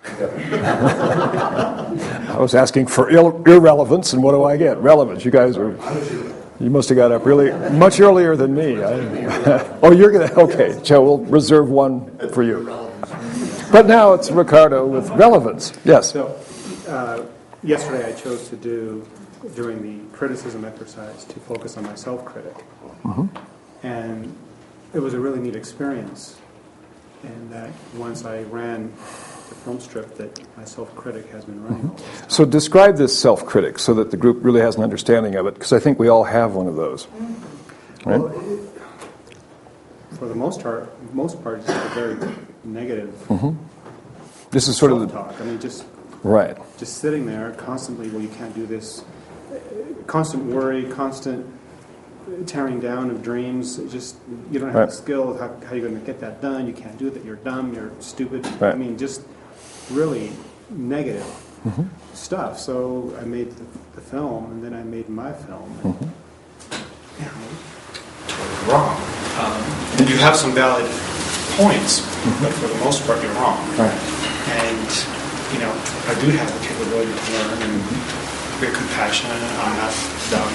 I was asking for irrelevance, and what do I get? Relevance. You guys are... You must have got up really much earlier than me. Oh, you're going to... Okay, Joe, we'll reserve one for you. But now it's Ricardo with relevance. Yes? So, yesterday I chose to do, during the criticism exercise, to focus on my self-critic. Mm-hmm. And it was a really neat experience. And that once I ran the film strip, that my self-critic has been running all this time. So describe this self-critic so that the group really has an understanding of it, because I think we all have one of those. Right? Well, for the most part, it's a very negative This is sort of the... self-talk. I mean, just sitting there constantly, well, you can't do this. Constant worry, constant tearing down of dreams. Just, you don't have the skill. How are you going to get that done? You can't do it. You're dumb. You're stupid. Right. I mean, just really negative stuff. So I made the film, and then I made my film. And, totally wrong. And you have some valid points, but for the most part, you're wrong. Right. And, I do have the capability to learn and be compassionate, and I'm not dumb.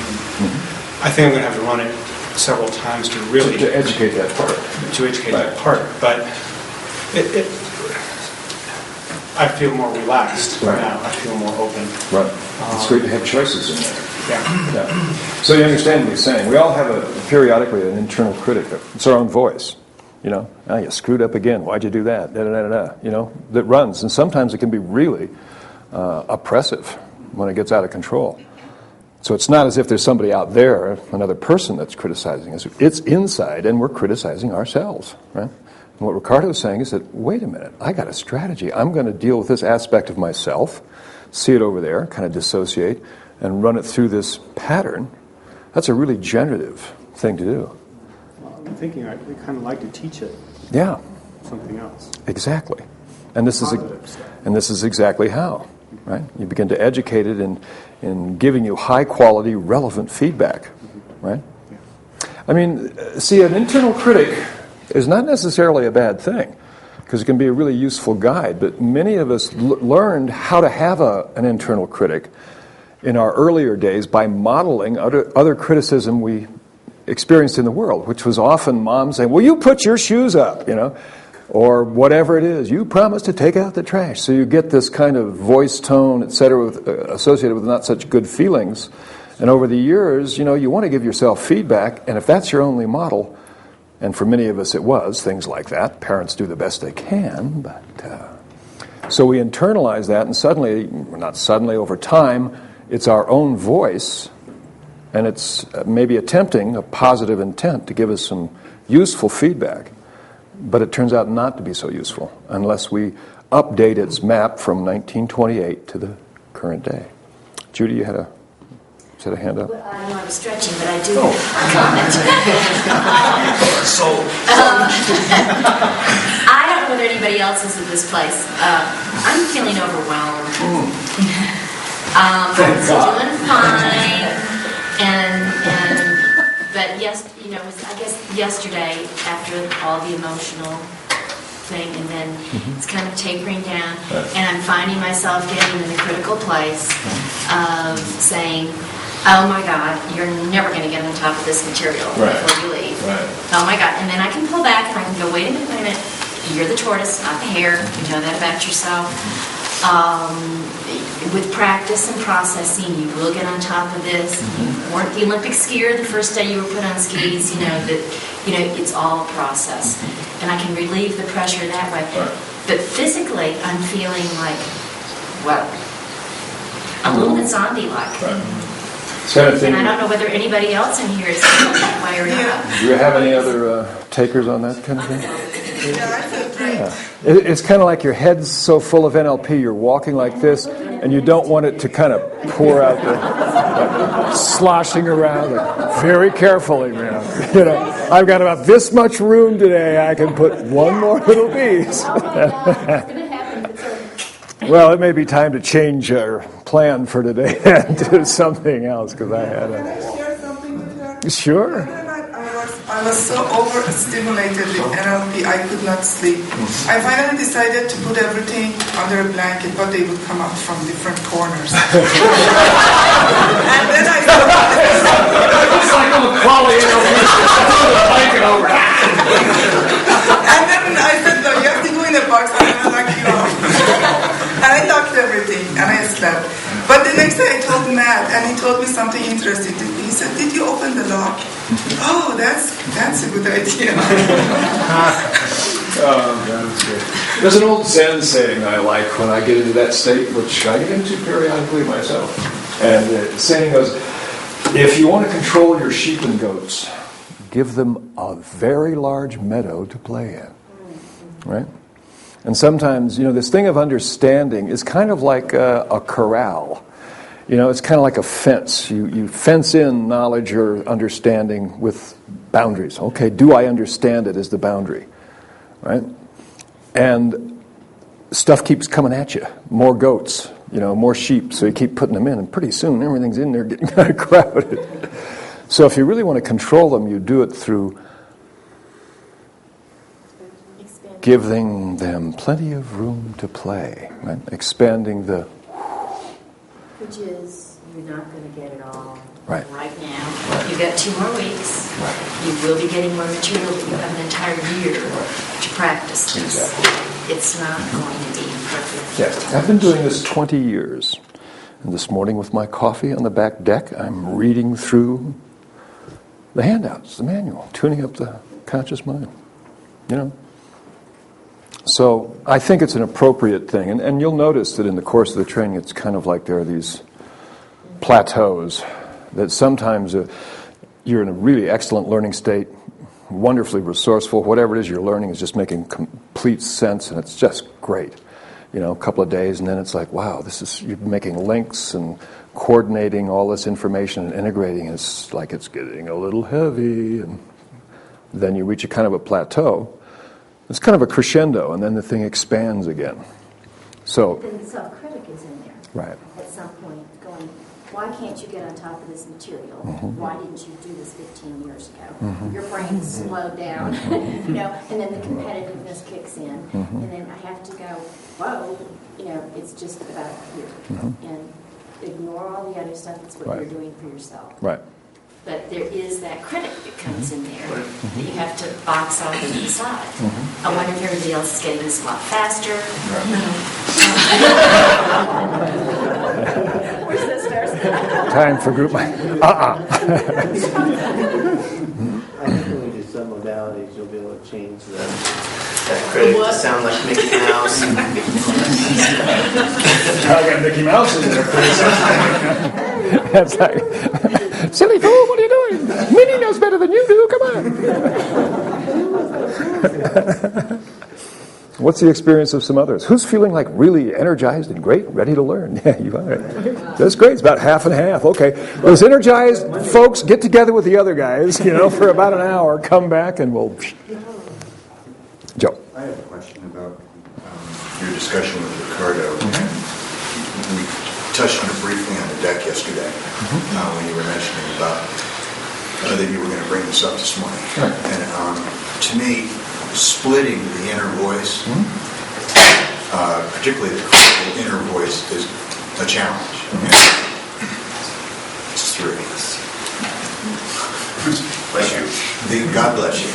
I think I'm going to have to run it several times to really... To educate that part. But I feel more relaxed now. I feel more open. Right. It's great to have choices in there. Yeah. So you understand what he's saying. We all have periodically an internal critic. It's our own voice. You screwed up again. Why'd you do that? That runs. And sometimes it can be really oppressive when it gets out of control. So it's not as if there's somebody out there, another person that's criticizing us. It's inside, and we're criticizing ourselves, right? And what Ricardo's saying is that, wait a minute, I got a strategy. I'm going to deal with this aspect of myself, see it over there, kind of dissociate, and run it through this pattern. That's a really generative thing to do. Well, I'm thinking I'd kind of like to teach it. Yeah. Something else. Exactly. And this is exactly how, right? You begin to educate it in giving you high-quality, relevant feedback, right? Yeah. I mean, see, an internal critic is not necessarily a bad thing, because it can be a really useful guide, but many of us learned how to have an internal critic in our earlier days by modeling other criticism we experienced in the world, which was often mom saying, well, you put your shoes up, or whatever it is. You promised to take out the trash. So you get this kind of voice tone, et cetera, associated with not such good feelings. And over the years, you want to give yourself feedback, and if that's your only model, and for many of us it was, things like that, parents do the best they can, but... So we internalize that, and over time, it's our own voice, and it's maybe attempting a positive intent to give us some useful feedback. But it turns out not to be so useful unless we update its map from 1928 to the current day. Judy, you had a hand up? Well, I know I'm stretching, but I do have a comment. I don't know whether anybody else is at this place. I'm feeling overwhelmed. Doing fine. But yes, I guess yesterday, after all the emotional thing, and then it's kind of tapering down, and I'm finding myself getting in the critical place of saying, oh my God, you're never going to get on top of this material before you leave. Right. Oh my God. And then I can pull back and I can go, wait a minute. You're the tortoise, not the hare. You know that about yourself. With practice and processing, you will get on top of this. You weren't the Olympic skier the first day you were put on skis. It's all a process, and I can relieve the pressure that way. Right. But physically, I'm feeling like, a little bit zombie-like. Right. And I don't know whether anybody else in here is feeling that way or not. Do you have any other takers on that kind of thing? Yeah, I feel great. Yeah. It's kind of like your head's so full of NLP, you're walking like this, and you don't want it to kind of pour out sloshing around very carefully, man. I've got about this much room today, I can put one more little piece. Well, it may be time to change our plan for today and do something else, because I had Can I share something with her? Sure. I was so overstimulated with NLP, I could not sleep. I finally decided to put everything under a blanket, but they would come out from different corners. And then I thought, It's like a quality blanket over. and then I said, no, you have to go in a box, and I was like, And I locked everything, and I slept. But the next day I told Matt, and he told me something interesting. He said, did you open the lock? Oh, that's a good idea. That's good. There's an old Zen saying I like when I get into that state, which I get into periodically myself. And the saying goes, if you want to control your sheep and goats, give them a very large meadow to play in. Right? And sometimes, this thing of understanding is kind of like a corral. It's kind of like a fence. You fence in knowledge or understanding with boundaries. Okay, do I understand it is the boundary, right? And stuff keeps coming at you. More goats, more sheep, so you keep putting them in, and pretty soon everything's in there getting kind of crowded. So if you really want to control them, you do it through giving them plenty of room to play, right? Expanding the... Which is, you're not going to get it all right now. You've got 2 more weeks. Right. You will be getting more material, but you have an entire year to practice this. Exactly. It's not going to be perfect. Yes, I've been doing this 20 years. And this morning with my coffee on the back deck, I'm reading through the handouts, the manual, tuning up the conscious mind. So I think it's an appropriate thing. And you'll notice that in the course of the training, it's kind of like there are these plateaus that sometimes you're in a really excellent learning state, wonderfully resourceful. Whatever it is you're learning is just making complete sense, and it's just great. A couple of days, and then it's like, wow, you're making links and coordinating all this information and integrating. It's like it's getting a little heavy, and then you reach a kind of a plateau. It's kind of a crescendo, and then the thing expands again. So, Then the self-critic is in there. Right. At some point, going, why can't you get on top of this material? Mm-hmm. Why didn't you do this 15 years ago? Your brain's slowed down, and then the competitiveness kicks in, and then I have to go, whoa, it's just about here, and ignore all the other stuff. That's what Right. you're doing for yourself. right. But there is that critic that comes in there that you have to box off and decide. I wonder if everybody else is getting this a lot faster. We're sisters. Time for group mind. I think when we do some modalities, you'll be able to change that critic to sound like Mickey Mouse. I got Mickey Mouse in there. That's like, silly fool, what are you doing? Minnie knows better than you do, come on. What's the experience of some others? Who's feeling like really energized and great, ready to learn? Yeah, you are. That's great. It's about half and half. Okay. Those energized folks, get together with the other guys, for about an hour, come back, and we'll... Joe. I have a question about your discussion with Ricardo. We touched on it briefly on the deck yesterday when you were mentioning about that you were going to bring this up this morning. Right. And to me, splitting the inner voice, particularly the critical inner voice, is a challenge. It's 3. Bless you. God bless you.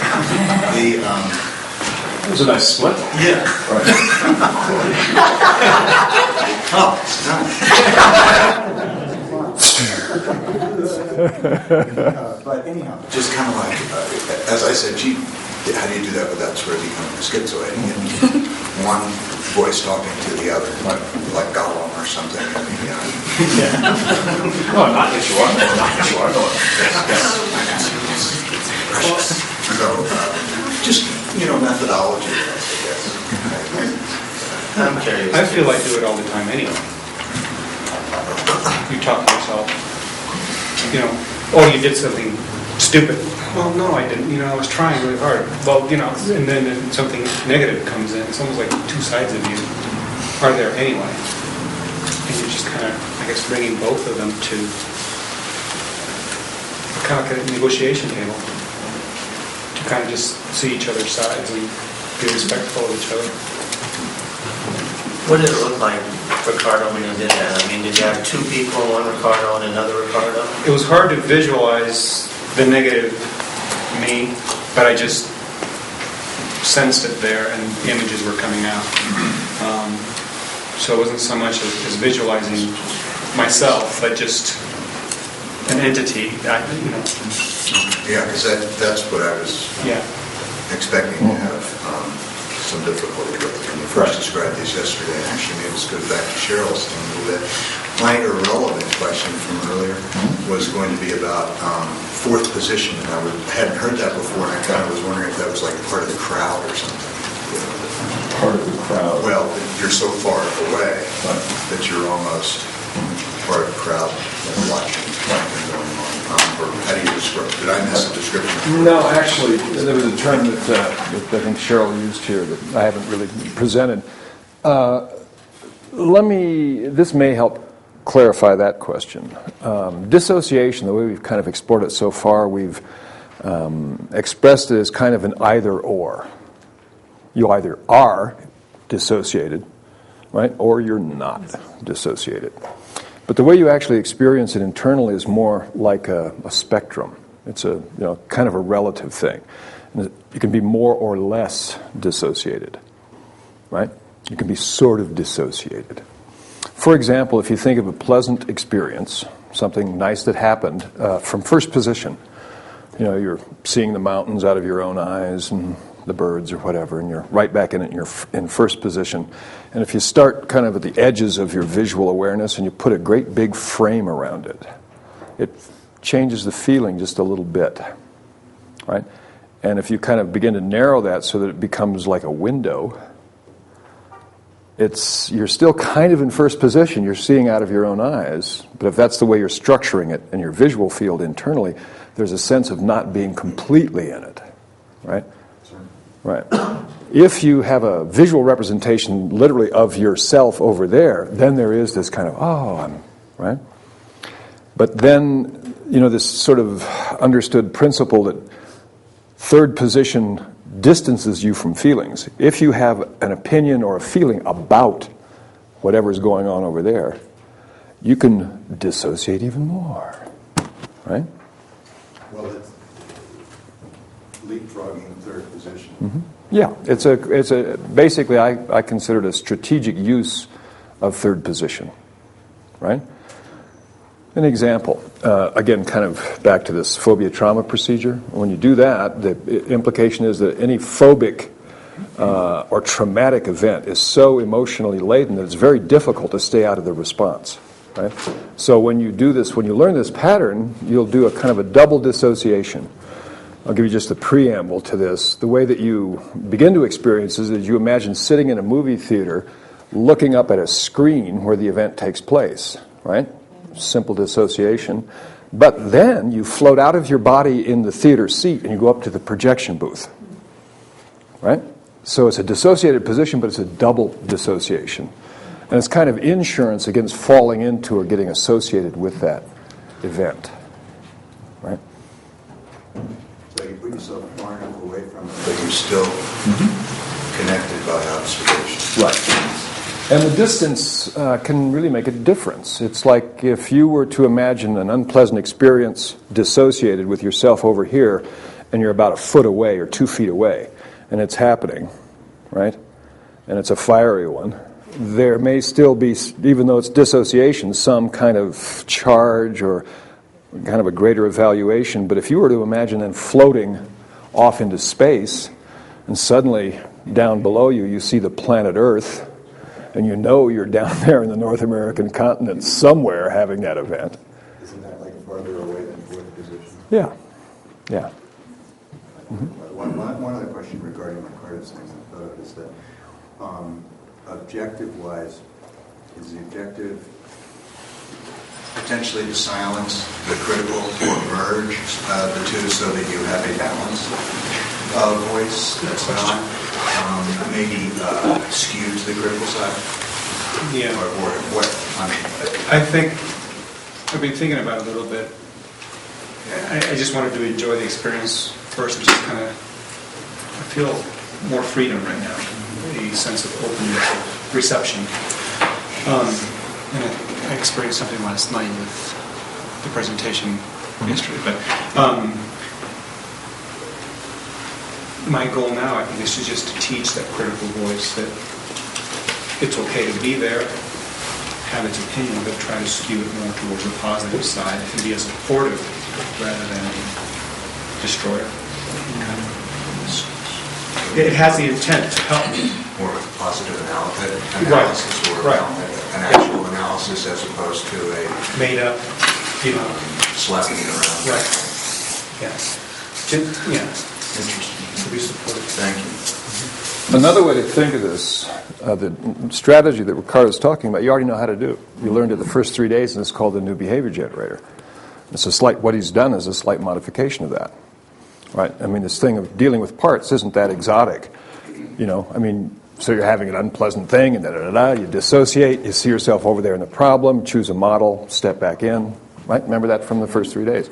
That was a nice split. Yeah. Right. Oh, but anyhow, just kind of like, as I said, gee, how do you do that without sort of becoming a schizoid? And one voice talking to the other, like Gollum or something. No, not that you are. Not that you are. Precious. So, just, methodology, I guess. I'm curious. I feel I do it all the time anyway. You talk to yourself. You did something stupid. Well, no, I didn't. I was trying really hard. Well, and then something negative comes in. It's almost like 2 sides of you are there anyway. And you're just kind of, I guess, bringing both of them to kind of like a negotiation table. kind of just see each other's sides and be respectful of each other. What did it look like, Ricardo, when you did that? I mean, did you have two people, one Ricardo and another Ricardo? It was hard to visualize the negative me, but I just sensed it there, and images were coming out. So it wasn't so much as visualizing myself, but just an entity. Yeah, because that's what I was expecting to have some difficulty with. When you first described this yesterday, actually, maybe this goes back to Cheryl's thing a little bit. My irrelevant question from earlier was going to be about fourth position, and I hadn't heard that before, and I kind of was wondering if that was like part of the crowd or something. Part of the crowd. Well, you're so far away that you're almost part of the crowd watching what's going on. Or how do you describe? Did I miss a description? No, actually, there was a term that I think Cheryl used here that I haven't really presented. This may help clarify that question. Dissociation, the way we've kind of explored it so far, we've expressed it as kind of an either-or. You either are dissociated, right, or you're not dissociated. But the way you actually experience it internally is more like a spectrum. It's a kind of a relative thing. And you can be more or less dissociated, right? You can be sort of dissociated. For example, if you think of a pleasant experience, something nice that happened from first position, you're seeing the mountains out of your own eyes and the birds or whatever, and you're right back in it, and you're in first position. And if you start kind of at the edges of your visual awareness and you put a great big frame around it, it changes the feeling just a little bit, right? And if you kind of begin to narrow that so that it becomes like a window, you're still kind of in first position. You're seeing out of your own eyes, but if that's the way you're structuring it in your visual field internally, there's a sense of not being completely in it, right? Right. If you have a visual representation literally of yourself over there, then there is this kind of, right? But then, this sort of understood principle that third position distances you from feelings. If you have an opinion or a feeling about whatever's going on over there, you can dissociate even more, right? Well, it's leapfrogging third position. Mm-hmm. Yeah, it's a basically I consider it a strategic use of third position, right? An example, again, kind of back to this phobia trauma procedure. When you do that, the implication is that any phobic or traumatic event is so emotionally laden that it's very difficult to stay out of the response, right? So when you do this, when you learn this pattern, you'll do a kind of a double dissociation. I'll give you just a preamble to this. The way that you begin to experience is that you imagine sitting in a movie theater looking up at a screen where the event takes place, right? Simple dissociation. But then you float out of your body in the theater seat and you go up to the projection booth, right? So it's a dissociated position, but it's a double dissociation. And it's kind of insurance against falling into or getting associated with that event, right? So you put yourself far enough away from it, but you're still connected by observation. Right. And the distance can really make a difference. It's like if you were to imagine an unpleasant experience dissociated with yourself over here, and you're about a foot away or 2 feet away, and it's happening, right? And it's a fiery one. There may still be, even though it's dissociation, some kind of charge or kind of a greater evaluation. But if you were to imagine then floating off into space, and suddenly down below you, you see the planet Earth, and you know you're down there in the North American continent somewhere having that event. Isn't that like farther away than fourth position? Yeah. Yeah. One other question regarding Ricardo's thing I thought of is that objective-wise, is the objective potentially to silence the critical or merge the two so that you have a balanced voice that's not maybe skewed to the critical side? Yeah. Or what? I mean, I think I've been thinking about it a little bit. I just wanted to enjoy the experience first and just kind of feel more freedom right now, a sense of openness, of reception. And I experienced something last night with the presentation yesterday. But my goal now, I think, is to just to teach that critical voice that it's okay to be there, have its opinion, but try to skew it more towards the positive side and be a supportive rather than a destroyer. It has the intent to help me. More of a positive analysis or an actual analysis as opposed to a Made up, slapping it around. Right. Yes. Interesting. To be supportive. Thank you. Another way to think of this, the strategy that Ricardo's talking about, you already know how to do. You learned it the first 3 days, and it's called the new behavior generator. What he's done is a slight modification of that. Right? I mean, this thing of dealing with parts isn't that exotic. So you're having an unpleasant thing, and you dissociate, you see yourself over there in the problem, choose a model, step back in. Right? Remember that from the first 3 days.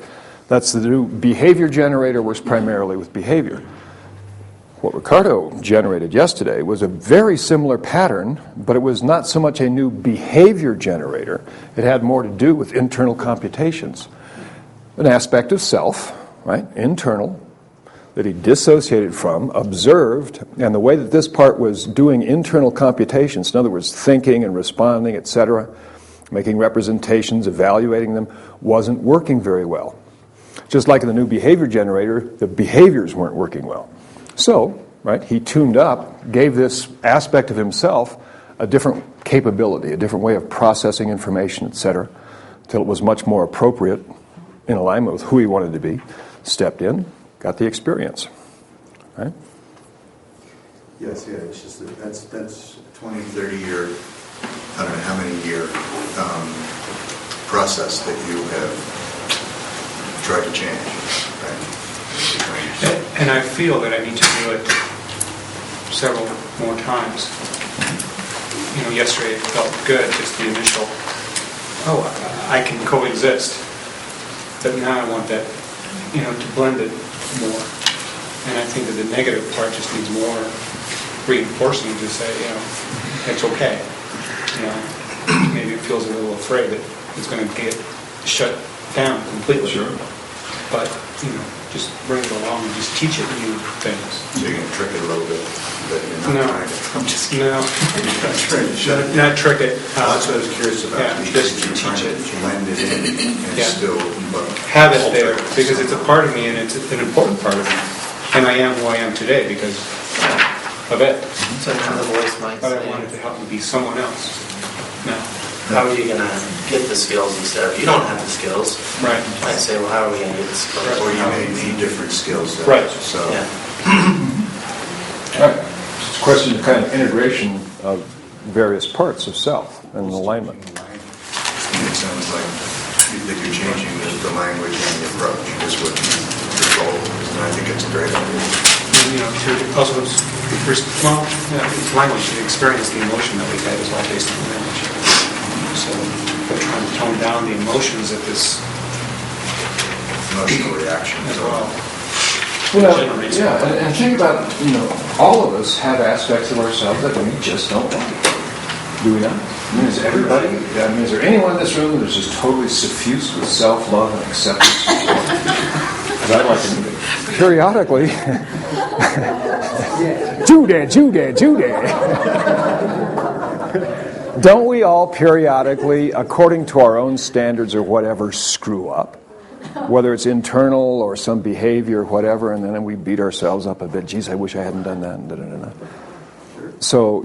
That's the new behavior generator, works primarily with behavior. What Ricardo generated yesterday was a very similar pattern, but it was not so much a new behavior generator. It had more to do with internal computations. An aspect of self, right, internal, that he dissociated from, observed, and the way that this part was doing internal computations, in other words, thinking and responding, etc., making representations, evaluating them, wasn't working very well. Just like in the new behavior generator, the behaviors weren't working well. So, right, he tuned up, gave this aspect of himself a different capability, a different way of processing information, etc., until it was much more appropriate in alignment with who he wanted to be, stepped in, got the experience. Right? Yes, it's just that's 20, 30 year, I don't know how many year process that you have tried to change. Right? And I feel that I need to do it several more times. Yesterday it felt good, just the initial, I can coexist. But now I want that, to blend it more. And I think that the negative part just needs more reinforcing to say, it's okay. Maybe it feels a little afraid that it's going to get shut down completely. Sure. But, just bring it along and just teach it new things. So you're going to trick it a little bit, but you're not trying to. I'm just kidding. No. You're not trying to shut it. Not trick it. That's what I was curious about. Yeah, just you're teach trying it. to blend it in and still have it there, because it's a part of me and it's an important part of me. And I am who I am today because of it. So now the voice might But I say, wanted to help me be someone else. No. how are you going to get the skills instead of, you don't have the skills. Right. You might say, well, how are we going to get the skills? Or you may need different skills. Right. So. Yeah. Right. It's a question of kind of integration of various parts of self and alignment. It sounds like that you're changing the language and the approach is what your goal is, and I think it's a great idea. To also, language, to experience the emotion that we get is all based on language. So, we're trying to tone down the emotions of this Emotional reaction as well. Well, yeah, and think about, all of us have aspects of ourselves that we just don't like. Do we not? Is there anyone in this room that's just totally suffused with self-love and acceptance? Because I like to periodically, Judy. Don't we all periodically, according to our own standards or whatever, screw up? Whether it's internal or some behavior or whatever, and then we beat ourselves up a bit. Geez, I wish I hadn't done that. So,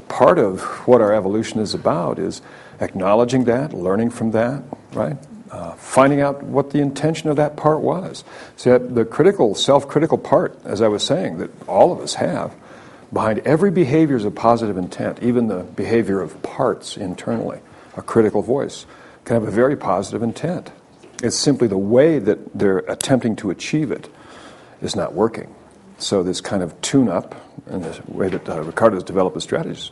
part of what our evolution is about is acknowledging that, learning from that, right? Finding out what the intention of that part was. See, the critical, self-critical part, as I was saying, that all of us have, behind every behavior is a positive intent. Even the behavior of parts internally, a critical voice, can have a very positive intent. It's simply the way that they're attempting to achieve it is not working. So this kind of tune-up and the way that Ricardo's developed his strategy is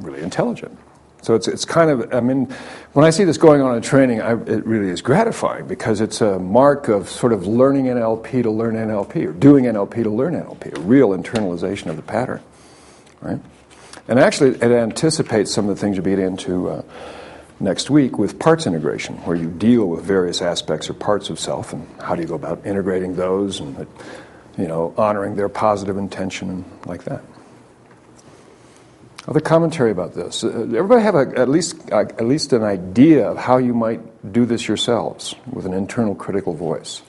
really intelligent. So it's kind of, I mean, when I see this going on in training, it really is gratifying because it's a mark of sort of learning NLP to learn NLP, or doing NLP to learn NLP, a real internalization of the pattern, right? And actually, it anticipates some of the things you get into next week with parts integration, where you deal with various aspects or parts of self, and how do you go about integrating those, and honoring their positive intention and like that. Other commentary about this. Everybody have at least an idea of how you might do this yourselves with an internal critical voice,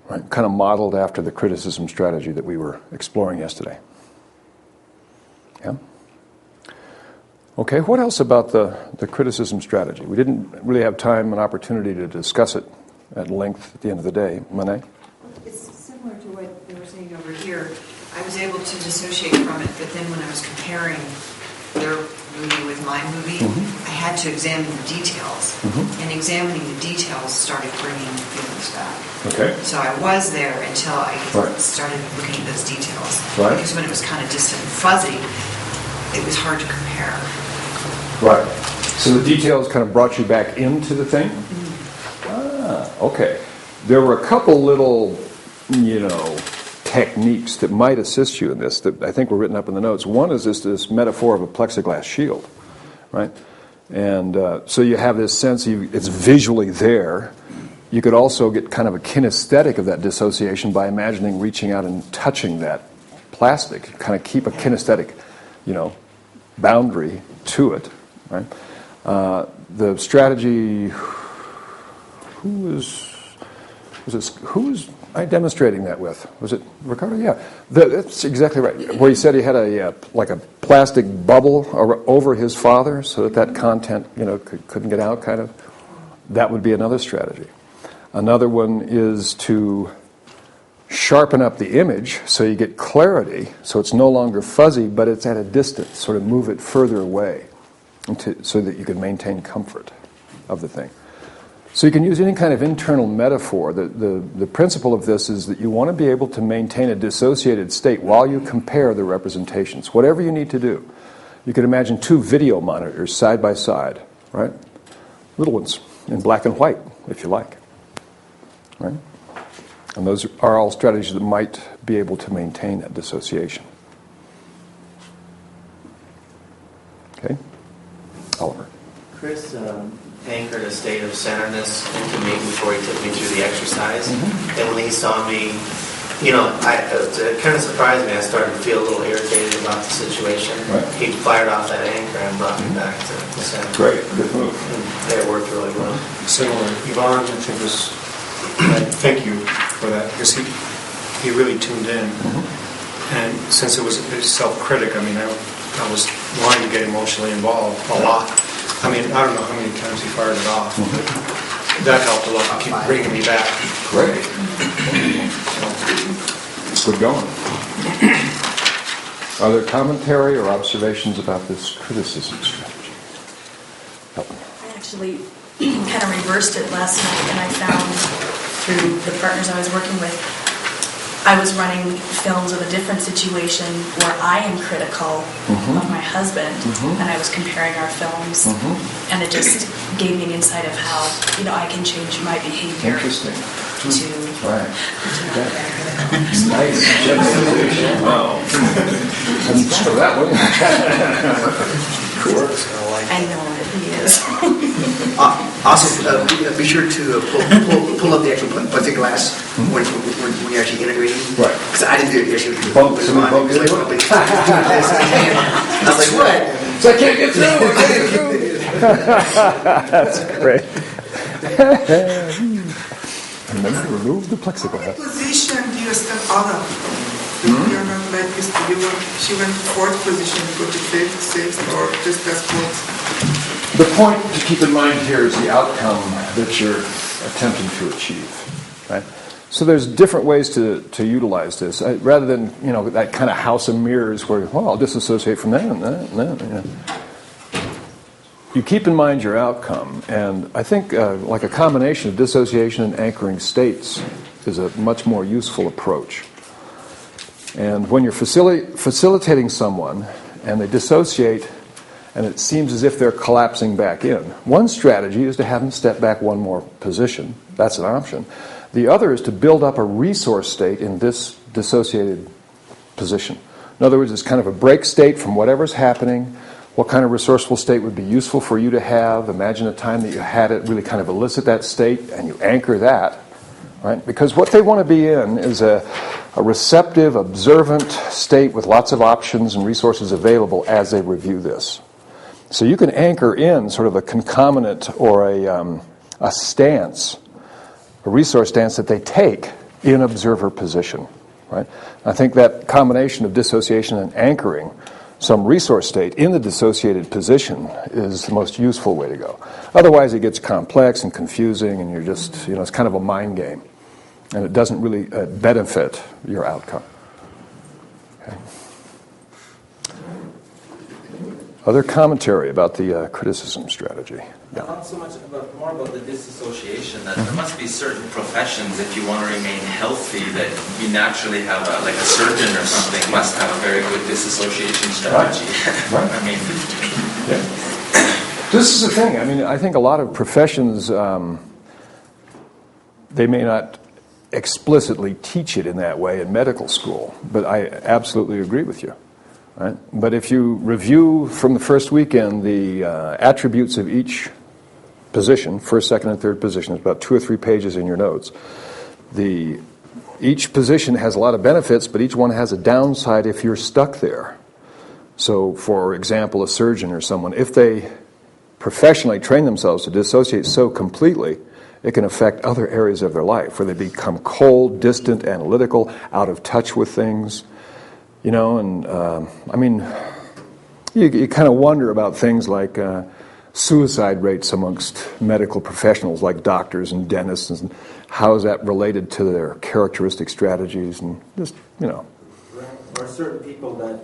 right? Kind of modeled after the criticism strategy that we were exploring yesterday. Yeah. Okay. What else about the criticism strategy? We didn't really have time and opportunity to discuss it at length at the end of the day. Monet? It's similar to what they were saying over here. I was able to dissociate from it, but then when I was comparing their movie with my movie, I had to examine the details. And examining the details started bringing the feelings back. Okay. So I was there until I started looking at those details. Right. Because when it was kind of distant and fuzzy, it was hard to compare. Right. So the details kind of brought you back into the thing? Okay. There were a couple little, techniques that might assist you in this that I think were written up in the notes. One is this metaphor of a plexiglass shield, right? And so you have this sense, it's visually there. You could also get kind of a kinesthetic of that dissociation by imagining reaching out and touching that plastic, kind of keep a kinesthetic, boundary to it, right? The strategy, who was I demonstrating that with? Was it Ricardo? Yeah, that's exactly right. Where he said he had a plastic bubble over his father so that content, couldn't get out, kind of. That would be another strategy. Another one is to sharpen up the image so you get clarity, so it's no longer fuzzy, but it's at a distance. Sort of move it further away, so that you can maintain comfort of the thing. So you can use any kind of internal metaphor. The principle of this is that you want to be able to maintain a dissociated state while you compare the representations. Whatever you need to do. You could imagine 2 video monitors side by side, right? Little ones in black and white, if you like. Right? And those are all strategies that might be able to maintain that dissociation. Okay? Oliver. Chris anchored a state of centeredness into me before he took me through the exercise. And when he saw me, it kind of surprised me. I started to feel a little irritated about the situation. Right. He fired off that anchor and brought me back to the center. Great, good move. And it worked really well. Similar. Yvonne, I thank you for that, because he really tuned in. And since it was self-critic, I was wanting to get emotionally involved a lot. I don't know how many times he fired it off. That helped a lot to keep bringing me back. Great. Good going. Are there commentary or observations about this criticism strategy? I actually kind of reversed it last night, and I found through the partners I was working with, I was running films of a different situation where I am critical of my husband, and I was comparing our films, and it just gave me an insight of how I can change my behavior. Interesting. To right. Nice. Wow. For that one. I know it. He is. Also, be sure to pull up the actual plexiglass when you're actually integrating. Right. Because I didn't do it yesterday. Bump into I was like, what? So I can't get through. That's great. Remember to remove the plexiglass. What position do you step out of? You're not like this. She went to 4th position, go to 5th, 6th, or just as 4th. The point to keep in mind here is the outcome that you're attempting to achieve, right? So there's different ways to utilize this. Rather than, that kind of house of mirrors where, I'll disassociate from that and that and that. You keep in mind your outcome, and I think like a combination of dissociation and anchoring states is a much more useful approach. And when you're facilitating someone and they dissociate and it seems as if they're collapsing back in. One strategy is to have them step back one more position. That's an option. The other is to build up a resource state in this dissociated position. In other words, it's kind of a break state from whatever's happening. What kind of resourceful state would be useful for you to have? Imagine a time that you had it really kind of elicit that state, and you anchor that, right? Because what they want to be in is a receptive, observant state with lots of options and resources available as they review this. So you can anchor in sort of a concomitant or a stance, a resource stance that they take in observer position, right? I think that combination of dissociation and anchoring some resource state in the dissociated position is the most useful way to go. Otherwise, it gets complex and confusing, and you're just, it's kind of a mind game, and it doesn't really benefit your outcome. Okay. Other commentary about the criticism strategy? Yeah. Not so much more about the disassociation, that there must be certain professions, if you want to remain healthy, that you naturally have, like a surgeon or something, must have a very good disassociation strategy. Right. I mean, yeah. This is the thing. I mean, I think a lot of professions, they may not explicitly teach it in that way in medical school, but I absolutely agree with you. Right? But if you review from the first weekend the attributes of each position, first, second, and third position, it's about 2 or 3 pages in your notes. Each position has a lot of benefits, but each one has a downside if you're stuck there. So, for example, a surgeon or someone, if they professionally train themselves to dissociate so completely, it can affect other areas of their life, where they become cold, distant, analytical, out of touch with things. I mean, you kind of wonder about things like suicide rates amongst medical professionals like doctors and dentists, and how is that related to their characteristic strategies, and just, Or certain people that,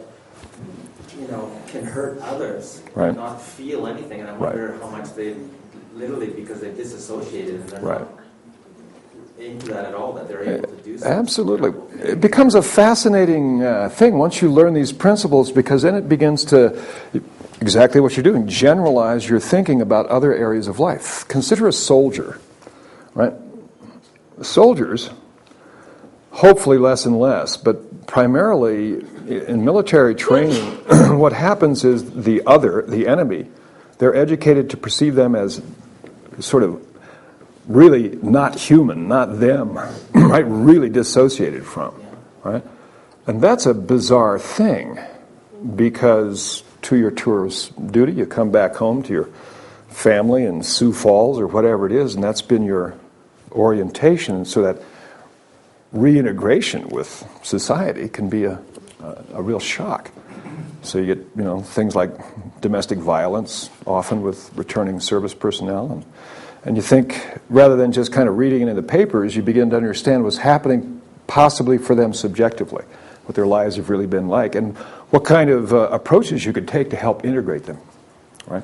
can hurt others right. and not feel anything, and I wonder how much they, literally because they disassociated and they're not into that at all, that they're able to do something. Absolutely. It becomes a fascinating thing once you learn these principles, because then it begins to, exactly what you're doing, generalize your thinking about other areas of life. Consider a soldier, right? Soldiers, hopefully less and less, but primarily in military training, what happens is the enemy, they're educated to perceive them as sort of really not human, not them, right? Really dissociated from, right? And that's a bizarre thing, because to your tour's duty, you come back home to your family in Sioux Falls or whatever it is, and that's been your orientation. So that reintegration with society can be a real shock. So you get things like domestic violence, often with returning service personnel, and you think, rather than just kind of reading it in the papers, you begin to understand what's happening possibly for them subjectively, what their lives have really been like, and what kind of approaches you could take to help integrate them, right?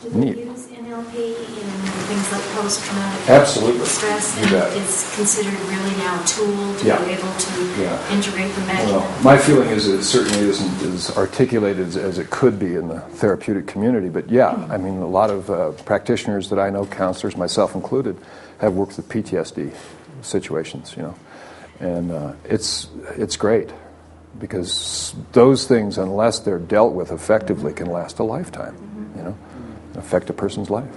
Do they use NLP in things like post-traumatic Absolutely. stress? You And bet. it's considered really now a tool to Yeah. be able to Yeah. integrate the mechanism? Well, my feeling is it certainly isn't as articulated as it could be in the therapeutic community. But yeah, I mean, a lot of practitioners that I know, counselors, myself included, have worked with PTSD situations, and it's great, because those things, unless they're dealt with effectively, can last a lifetime, affect a person's life.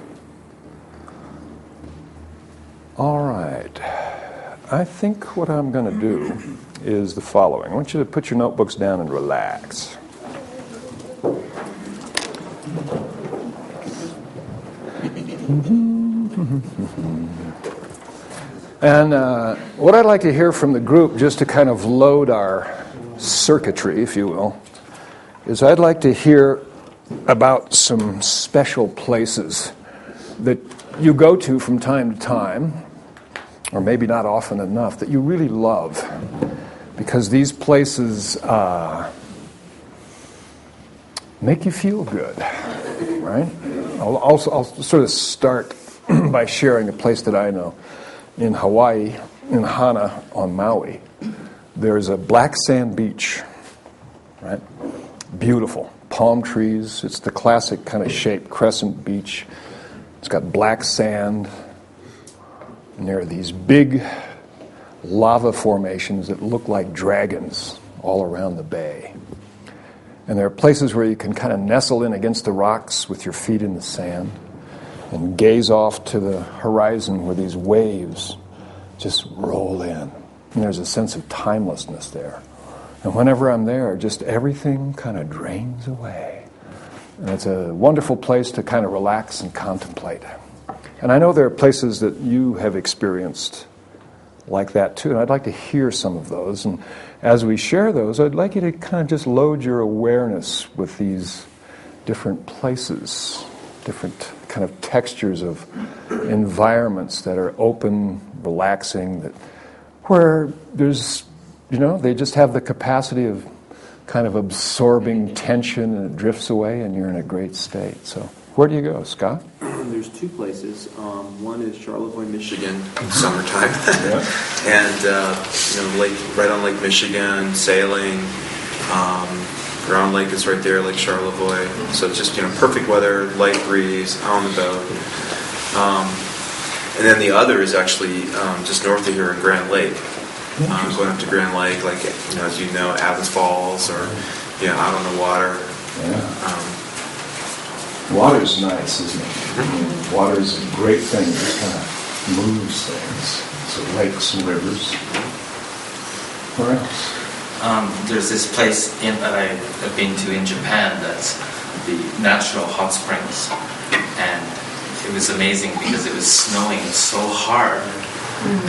All right. I think what I'm going to do is the following. I want you to put your notebooks down and relax. And what I'd like to hear from the group, just to kind of load our circuitry, if you will, is I'd like to hear about some special places that you go to from time to time, or maybe not often enough, that you really love, because these places make you feel good, right? I'll sort of start by sharing a place that I know. In Hawaii, in Hana on Maui, there's a black sand beach, right? Beautiful, palm trees. It's the classic kind of shaped crescent beach. It's got black sand. And there are these big lava formations that look like dragons all around the bay. And there are places where you can kind of nestle in against the rocks with your feet in the sand and gaze off to the horizon where these waves just roll in. And there's a sense of timelessness there. And whenever I'm there, just everything kind of drains away. And it's a wonderful place to kind of relax and contemplate. And I know there are places that you have experienced like that too, and I'd like to hear some of those. And as we share those, I'd like you to kind of just load your awareness with these different places, different kind of textures of environments that are open, relaxing, that where there's, they just have the capacity of kind of absorbing tension, and it drifts away and you're in a great state. So where do you go, Scott? There's two places. One is Charlevoix, Michigan, summertime, and right on Lake Michigan, sailing. Grand Lake is right there, Lake Charlevoix. So it's just perfect weather, light breeze, on the boat. And then the other is actually just north of here in Grand Lake. Going up to Grand Lake, as you know, Adams Falls, or out on the water. Yeah. Water's nice, isn't it? Water's a great thing. It just kind of moves things. So lakes and rivers. Where else? There's this place that I've been to in Japan that's the natural hot springs. And it was amazing because it was snowing so hard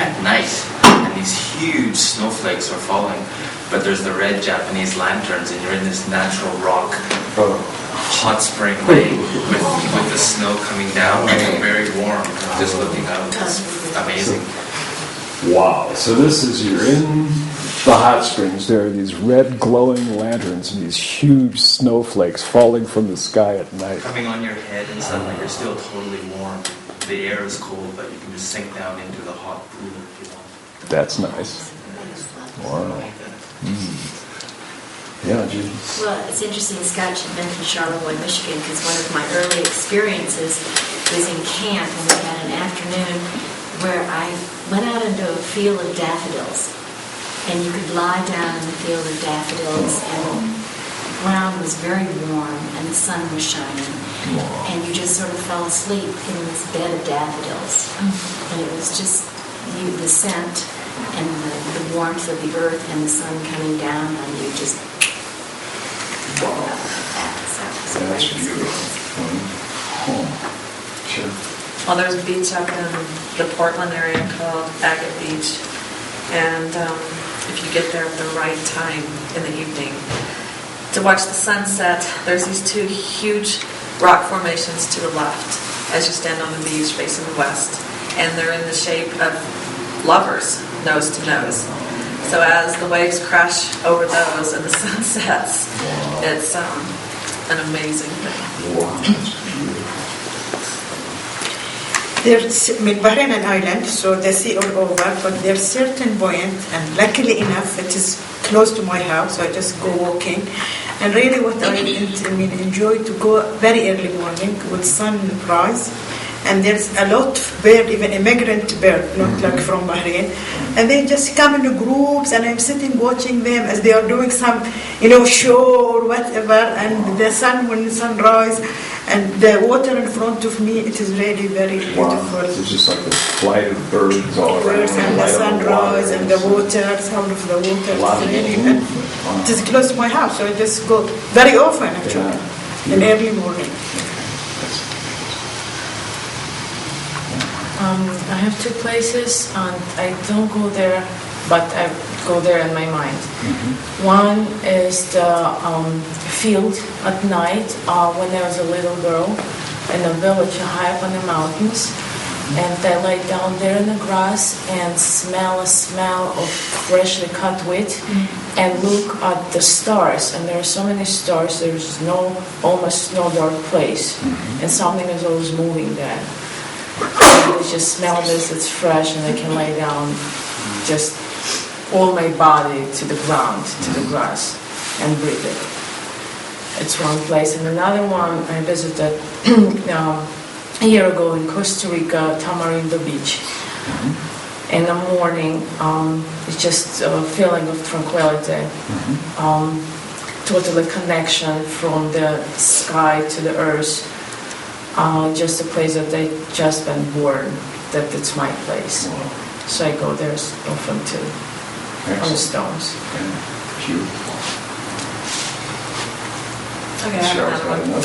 at night. And these huge snowflakes are falling. But there's the red Japanese lanterns, and you're in this natural rock hot spring lake with the snow coming down, and very warm, just looking out. It's amazing. Wow. So you're in the hot springs. There are these red glowing lanterns and these huge snowflakes falling from the sky at night. Coming on your head, and suddenly you're still totally warm. The air is cold, but you can just sink down into the hot pool if you want. That's nice. Wow. Yeah, Judy. Well, it's interesting, Scott, you mentioned Charlevoix, Michigan, because one of my early experiences was in camp, and we had an afternoon where I went out into a field of daffodils, and you could lie down in the field of daffodils, and the ground was very warm, and the sun was shining, and you just sort of fell asleep in this bed of daffodils, and it was just the scent and the warmth of the earth and the sun coming down on you just woke up like that. So that's beautiful. Sure. Well, there's a beach up in the Portland area called Agate Beach, and if you get there at the right time in the evening to watch the sunset, there's these two huge rock formations to the left as you stand on the beach facing the west, and they're in the shape of lovers, nose to nose. So as the waves crash over those and the sun sets, it's an amazing thing. Wow. There's Bahrain an island, so the sea all over, but there's certain point, and luckily enough, it is close to my house, so I just go walking. And really what I enjoy to go very early morning with sunrise. And there's a lot of bird, even immigrant bird, not like from Bahrain. And they just come in groups, and I'm sitting watching them as they are doing some, show or whatever. And the sun, when the sun rise, and the water in front of me, it is really very beautiful. Wow. It's just like the flight of birds all around. Birds and the sunrise and the water, sound of the water. It is close to my house, so I just go very often actually, in early morning. I have two places, and I don't go there, but I go there in my mind. One is the field at night when I was a little girl in a village high up on the mountains, and I lay down there in the grass and smell a smell of freshly cut wheat and look at the stars, and there are so many stars, there's almost no dark place, and something is always moving there. I just smell this, it's fresh, and I can lay down just all my body to the ground, to the grass, and breathe it. It's one place. And another one I visited a year ago in Costa Rica, Tamarindo Beach. In the morning, it's just a feeling of tranquility, totally connection from the sky to the earth. Just a place that I just been born, that it's my place. Wow. So I go there often too, on the stones. Beautiful. Okay, I have another one.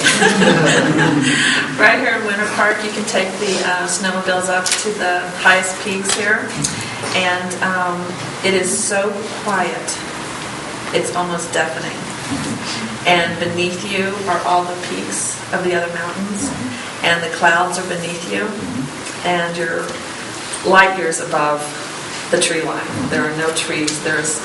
Right here in Winter Park, you can take the snowmobiles up to the highest peaks here, and it is so quiet. It's almost deafening. And beneath you are all the peaks of the other mountains, and the clouds are beneath you, and you're light years above the tree line. There are no trees. There's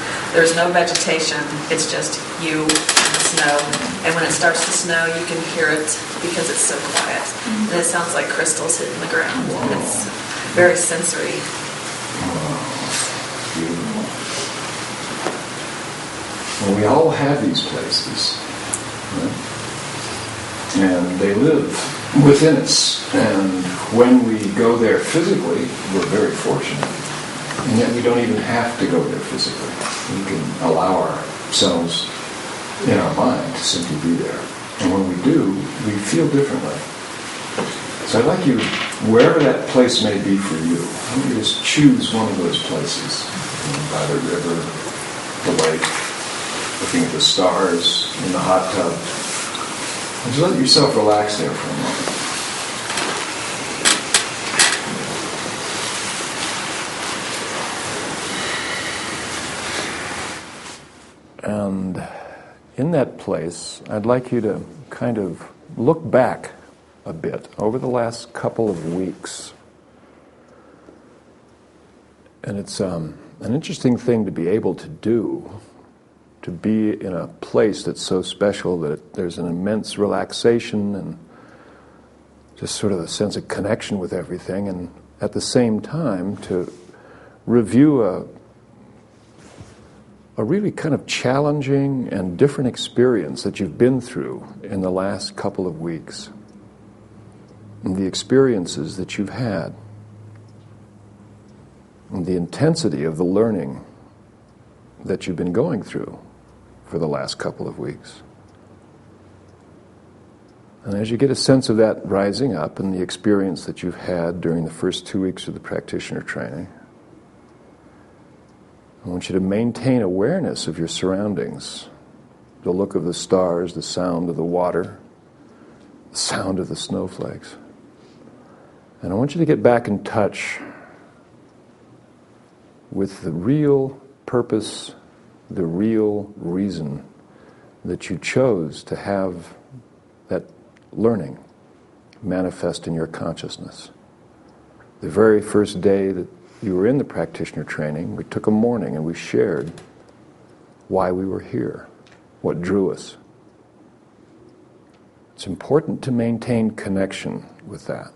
no vegetation. It's just you and the snow. And when it starts to snow, you can hear it because it's so quiet. And it sounds like crystals hitting the ground. It's very sensory. Beautiful. Well, we all have these places, right? And they live within us. And when we go there physically, we're very fortunate. And yet we don't even have to go there physically. We can allow ourselves in our mind to simply be there. And when we do, we feel differently. So I'd like you, wherever that place may be for you, I want you to just choose one of those places. By the river, the lake, looking at the stars, in the hot tub. And just let yourself relax there for a moment. And in that place, I'd like you to kind of look back a bit over the last couple of weeks. And it's an interesting thing to be able to do, to be in a place that's so special that there's an immense relaxation and just sort of a sense of connection with everything, and at the same time to review a really kind of challenging and different experience that you've been through in the last couple of weeks, and the experiences that you've had, and the intensity of the learning that you've been going through for the last couple of weeks. And as you get a sense of that rising up and the experience that you've had during the first 2 weeks of the practitioner training, I want you to maintain awareness of your surroundings, the look of the stars, the sound of the water, the sound of the snowflakes. And I want you to get back in touch with the real purpose, the real reason that you chose to have that learning manifest in your consciousness. The very first day that you were in the practitioner training, we took a morning and we shared why we were here, what drew us. It's important to maintain connection with that.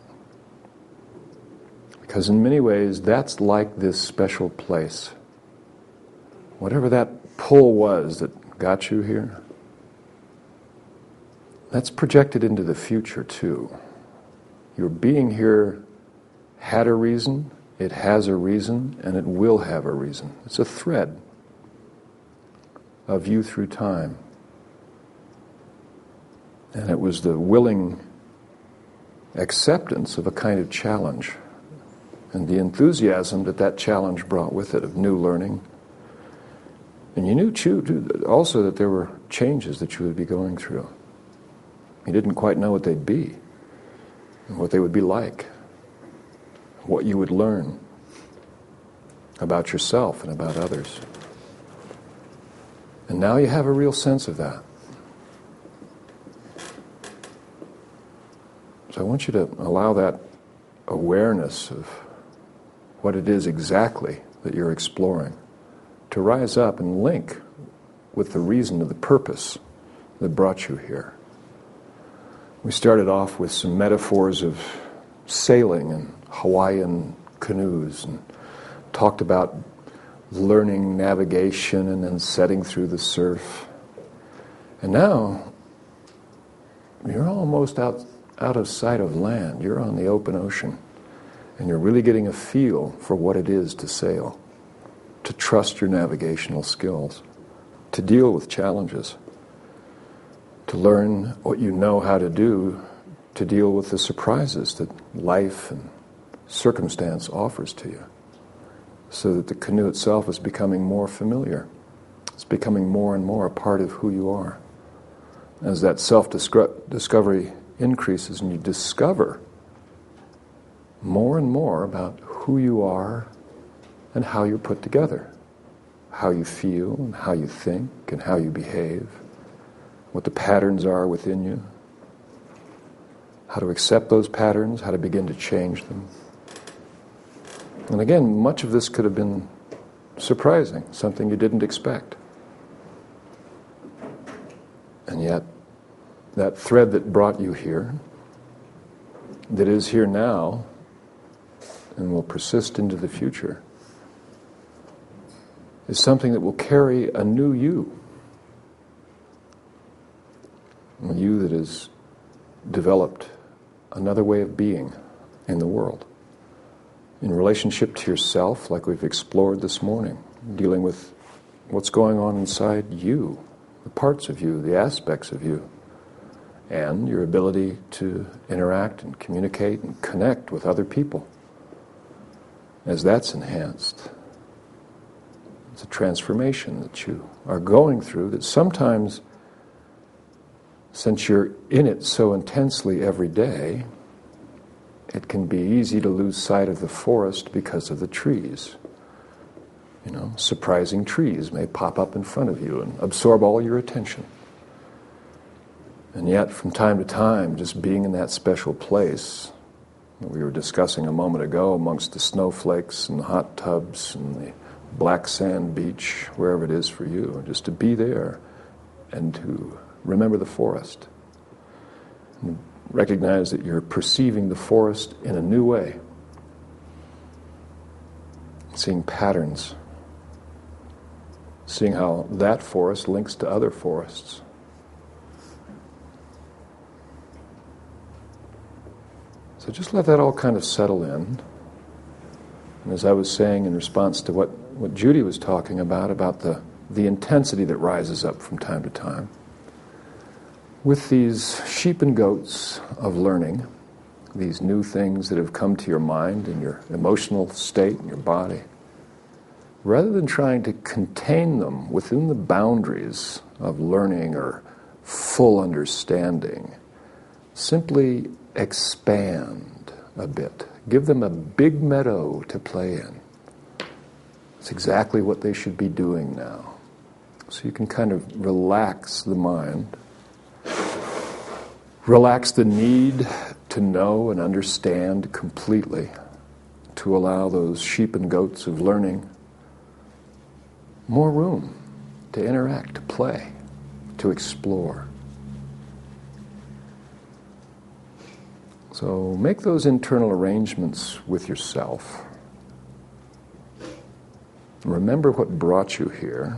Because in many ways, that's like this special place. Whatever that pull was that got you here, that's projected into the future too. Your being here had a reason, it has a reason, and it will have a reason. It's a thread of you through time. And it was the willing acceptance of a kind of challenge, and the enthusiasm that that challenge brought with it of new learning. And you knew also that there were changes that you would be going through. You didn't quite know what they'd be, and what they would be like, what you would learn about yourself and about others. And now you have a real sense of that. So I want you to allow that awareness of what it is exactly that you're exploring to rise up and link with the reason of the purpose that brought you here. We started off with some metaphors of sailing and Hawaiian canoes, and talked about learning navigation and then setting through the surf. And now you're almost out of sight of land. You're on the open ocean. And you're really getting a feel for what it is to sail, to trust your navigational skills, to deal with challenges, to learn what you know how to do to deal with the surprises that life and circumstance offers to you, so that the canoe itself is becoming more familiar. It's becoming more and more a part of who you are. As that self-discovery increases and you discover more and more about who you are and how you're put together, how you feel and how you think and how you behave, what the patterns are within you, how to accept those patterns, how to begin to change them. And again, much of this could have been surprising, something you didn't expect. And yet, that thread that brought you here, that is here now, and will persist into the future, is something that will carry a new you. A you that has developed another way of being in the world. In relationship to yourself, like we've explored this morning, dealing with what's going on inside you, the parts of you, the aspects of you, and your ability to interact and communicate and connect with other people. As that's enhanced, it's a transformation that you are going through that sometimes, since you're in it so intensely every day, it can be easy to lose sight of the forest because of the trees. You know, surprising trees may pop up in front of you and absorb all your attention. And yet, from time to time, just being in that special place that we were discussing a moment ago, amongst the snowflakes and the hot tubs and the black sand beach, wherever it is for you, just to be there and to remember the forest. And recognize that you're perceiving the forest in a new way. Seeing patterns. Seeing how that forest links to other forests. So just let that all kind of settle in. And as I was saying in response to what Judy was talking about the intensity that rises up from time to time, with these sheep and goats of learning, these new things that have come to your mind and your emotional state and your body, rather than trying to contain them within the boundaries of learning or full understanding, simply expand a bit. Give them a big meadow to play in. It's exactly what they should be doing now. So you can kind of relax the mind, relax the need to know and understand completely, to allow those sheep and goats of learning more room to interact, to play, to explore. So make those internal arrangements with yourself. Remember what brought you here.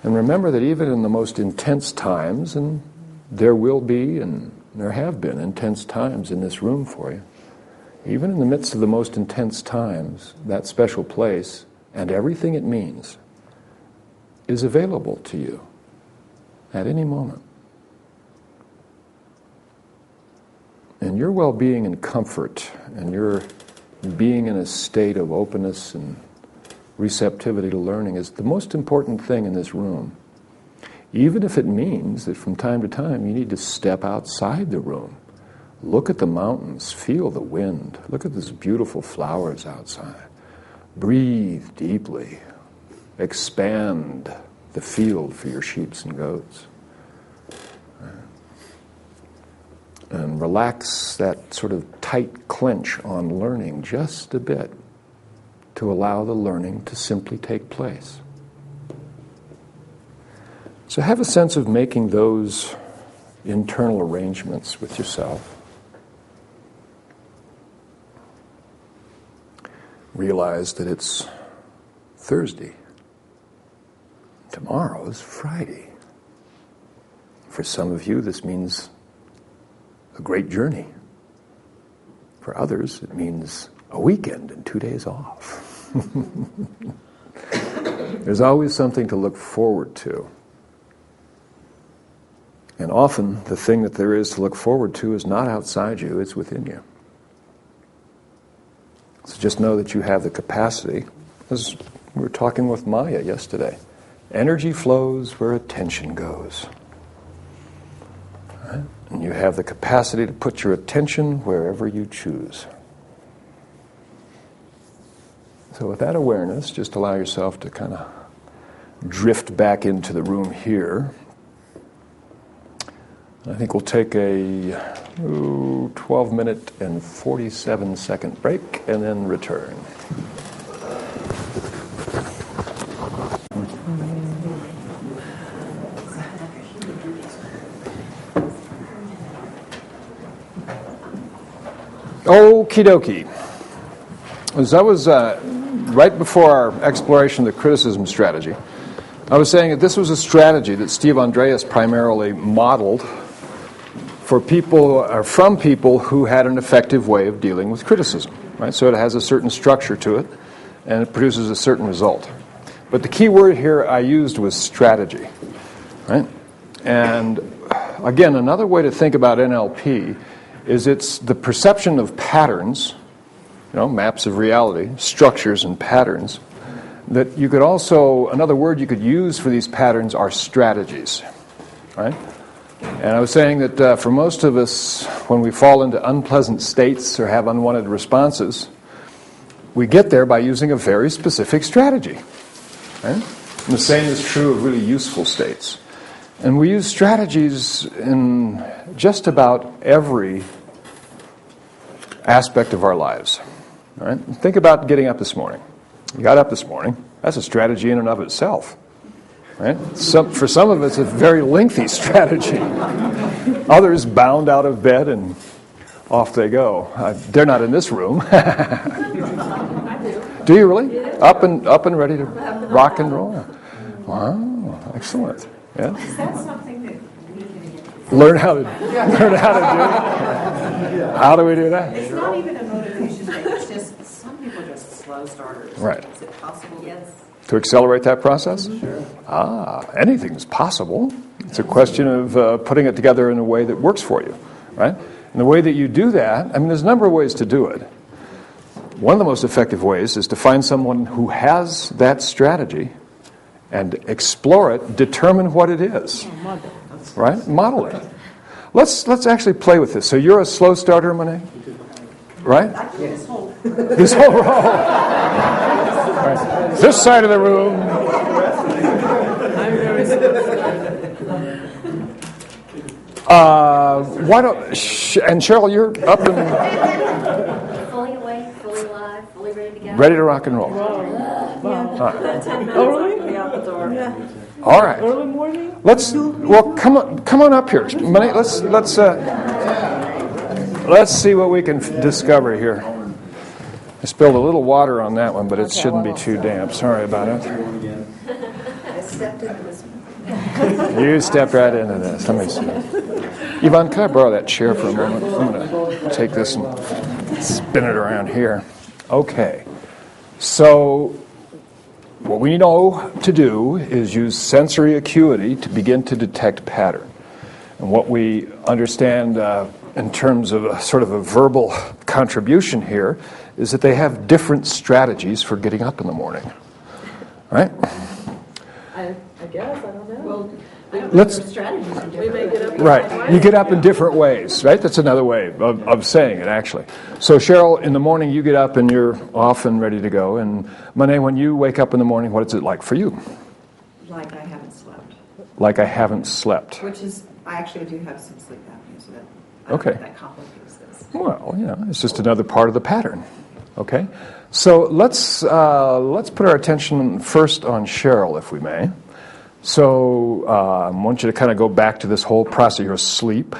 And remember that even in the most intense times, and there will be and there have been intense times in this room for you, even in the midst of the most intense times, that special place and everything it means is available to you at any moment. And your well-being and comfort and your being in a state of openness and receptivity to learning is the most important thing in this room. Even if it means that from time to time you need to step outside the room, look at the mountains, feel the wind, look at these beautiful flowers outside. Breathe deeply, expand the field for your sheep and goats. And relax that sort of tight clench on learning just a bit to allow the learning to simply take place. So have a sense of making those internal arrangements with yourself. Realize that it's Thursday. Tomorrow is Friday. For some of you, this means a great journey. For others, it means a weekend and 2 days off. There's always something to look forward to. And often, the thing that there is to look forward to is not outside you, it's within you. So just know that you have the capacity, as we were talking with Maya yesterday, energy flows where attention goes. Right? And you have the capacity to put your attention wherever you choose. So with that awareness, just allow yourself to kind of drift back into the room here. I think we'll take a 12-minute and 47-second break and then return. Okie dokie. As I was right before our exploration of the criticism strategy, I was saying that this was a strategy that Steve Andreas primarily modeled for people or from people who had an effective way of dealing with criticism. Right? So it has a certain structure to it, and it produces a certain result. But the key word here I used was strategy. Right? And again, another way to think about NLP is it's the perception of patterns, maps of reality, structures and patterns, that you could also, another word you could use for these patterns are strategies. Right? And I was saying that for most of us, when we fall into unpleasant states or have unwanted responses, we get there by using a very specific strategy. Right? And the same is true of really useful states. And we use strategies in just about every aspect of our lives. All right? Think about getting up this morning. You got up this morning. That's a strategy in and of itself. Right? For some of us, it's a very lengthy strategy. Others bound out of bed and off they go. They're not in this room. Do you really? Up and ready to rock and roll? Wow, excellent. Yeah. Is that something that we can learn how to do? How do we do that? It's not even a motivation thing. It's just some people are just slow starters. Right. Is it possible? Yes. To accelerate that process? Sure. Anything's possible. It's a question of putting it together in a way that works for you, right? And the way that you do that, there's a number of ways to do it. One of the most effective ways is to find someone who has that strategy and explore it, determine what it is, right? Model it. Let's actually play with this. So you're a slow starter, Monet? Right? This whole row. Right. This side of the room. Why don't and Cheryl, you're up and Fully awake, fully alive, fully ready to go. ready to rock and roll. All right. Early morning? Come on up here. Monet, let's see what we can discover here. I spilled a little water on that one, but it shouldn't be too damp. Sorry about it. I stepped into this. You stepped right into this. Let me see. Yvonne, can I borrow that chair for a moment? I'm going to take this and spin it around here. Okay. So what we know to do is use sensory acuity to begin to detect pattern. And what we understand in terms of a sort of a verbal contribution here is that they have different strategies for getting up in the morning. Right? I guess, I don't know. Well, strategies are different. we may get up. Right. You get up in different ways, right? That's another way of saying it, actually. So, Cheryl, in the morning you get up and you're off and ready to go. And, Monet, when you wake up in the morning, what is it like for you? Like I haven't slept. Like I haven't slept. Which is, I actually do have some sleep apnea, so that that complicates this. Well, it's just another part of the pattern. Okay? So let's put our attention first on Cheryl, if we may. So I want you to kind of go back to this whole process. You're asleep,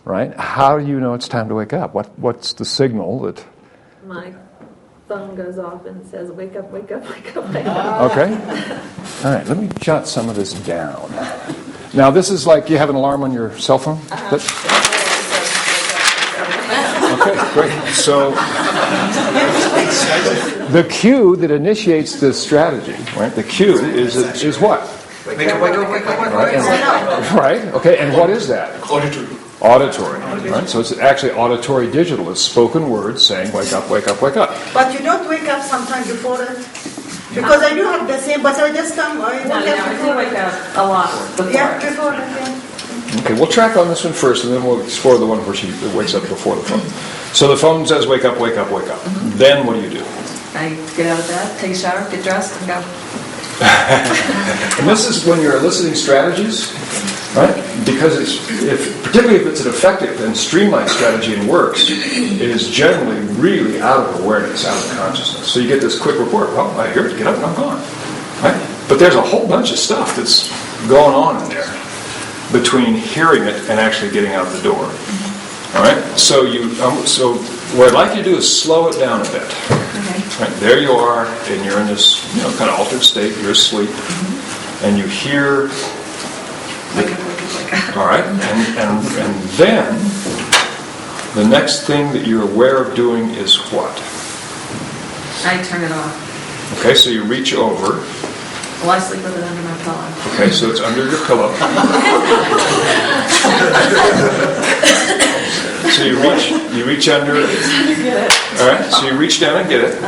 right? How do you know it's time to wake up? What's the signal that... My phone goes off and says, wake up, wake up, wake up, wake up. Okay. All right, let me jot some of this down. Now, this is like you have an alarm on your cell phone? Great. So the cue that initiates this strategy, right? The cue is what? Wake up. Right. Okay. And what is that? Auditory. Auditory. Right. So it's actually auditory digital. It's spoken words saying, "Wake up, wake up, wake up." But you don't wake up sometime before it? Because I do have the same, but I just come, I wake up I do wake up a lot before. Yeah, before it, yeah. Okay, we'll track on this one first, and then we'll explore the one where she wakes up before the phone. So the phone says, "Wake up, wake up, wake up." Then what do? I get out of bed, take a shower, get dressed, and go. And this is when you're eliciting strategies, right? Because particularly if it's an effective and streamlined strategy and works, it is generally really out of awareness, out of consciousness. So you get this quick report. "Oh, I hear it. Get up and I'm gone." Right? But there's a whole bunch of stuff that's going on in there between hearing it and actually getting out the door. All right. So so what I'd like you to do is slow it down a bit. Right, there you are, and you're in this kind of altered state. You're asleep, and you hear. All right, and then the next thing that you're aware of doing is what? I turn it off. Okay, so you reach over. Well, I sleep with it under my pillow. Okay, so it's under your pillow. So you reach under it. All right, so you reach down and get it.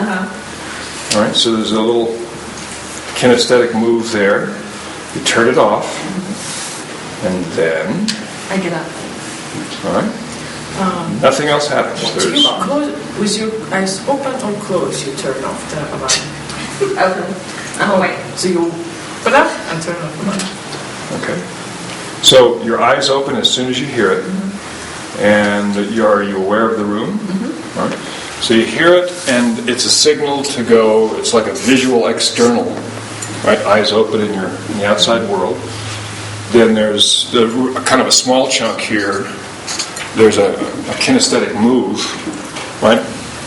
All right, so there's a little kinesthetic move there. You turn it off, and then I get up. all right. Nothing else happens. Do you close with your eyes open or closed? You turn off the alarm. Open. I'm awake. So you put up and turn off the alarm. Okay. So your eyes open as soon as you hear it, and are you aware of the room? All right. So you hear it, and it's a signal to go. It's like a visual external, right? Eyes open in the outside world. Then there's kind of a small chunk here. There's a kinesthetic move, right?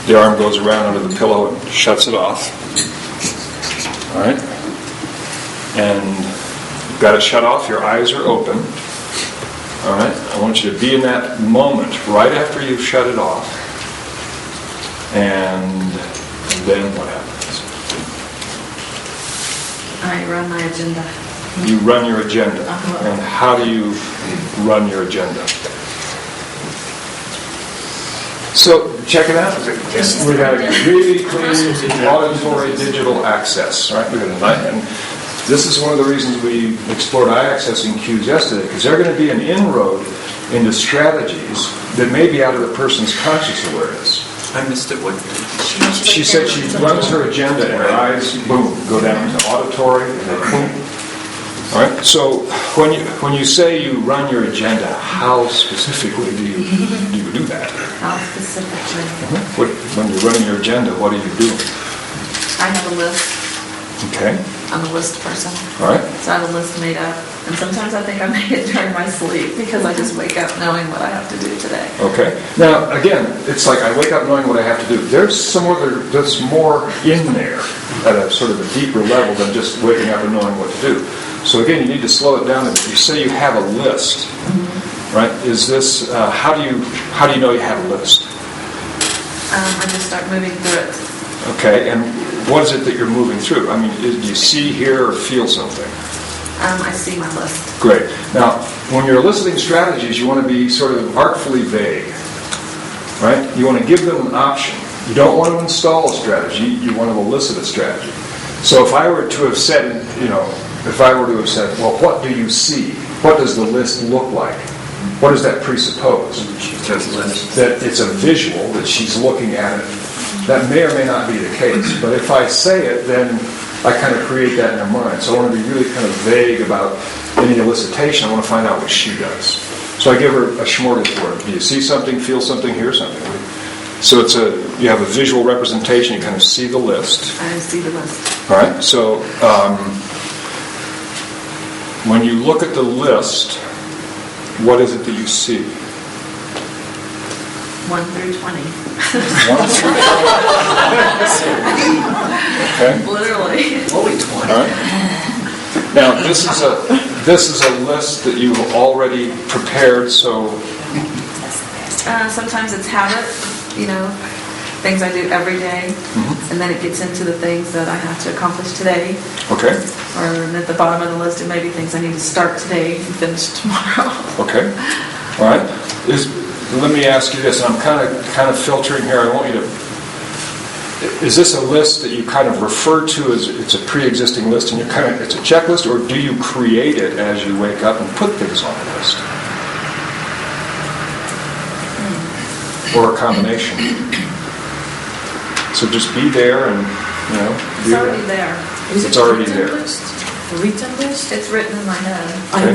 The arm goes around under the pillow and shuts it off. All right? And you've got it shut off. Your eyes are open. All right? I want you to be in that moment right after you've shut it off. And then what happens? I run my agenda. You run your agenda. And how do you run your agenda? So check it out. We got a really clean auditory digital access, right? We got a night, and this is one of the reasons we explored eye accessing cues yesterday, because they're going to be an inroad into strategies that may be out of the person's conscious awareness. I missed it. What? She said she runs her agenda, and her eyes, boom, go down to auditory, and then boom. All right. So when you say you run your agenda, how specifically do you do that? How specifically? When you're running your agenda, what are you doing? I have a list. Okay. I'm a list person. All right. So I have a list made up. And sometimes I think I make it during my sleep because I just wake up knowing what I have to do today. Okay. Now, again, it's like I wake up knowing what I have to do. There's there's more in there at a sort of a deeper level than just waking up and knowing what to do. So again, you need to slow it down. You say you have a list, right? Is this how do you know you have a list? I just start moving through it. Okay, and what is it that you're moving through? I mean, do you see, hear, or feel something? I see my list. Great. Now, when you're eliciting strategies, you want to be sort of artfully vague, right? You want to give them an option. You don't want to install a strategy. You want to elicit a strategy. So if I were to have said, well, what do you see? What does the list look like? What does that presuppose? That it's a visual, that she's looking at it. That may or may not be the case. But if I say it, then I kind of create that in her mind. So I want to be really kind of vague about any elicitation. I want to find out what she does. So I give her a smorgasbord. Do you see something, feel something, hear something? So you have a visual representation. You kind of see the list. I see the list. All right. So when you look at the list, what is it that you see? 1 through 20. 1 through 20. Okay. Literally. Only 20. All right. Now this is a list that you've already prepared. So sometimes it's habit. things I do every day, Mm-hmm. and then it gets into the things that I have to accomplish today. Okay. Or at the bottom of the list, it may be things I need to start today and finish tomorrow. Okay. All right. Let me ask you this. I'm kind of filtering here. I want you to. Is this a list that you kind of refer to as it's a pre-existing list, and it's a checklist, or do you create it as you wake up and put things on the list, or a combination? So just be there and It's already there. It's already there. Written list? It's written in my head.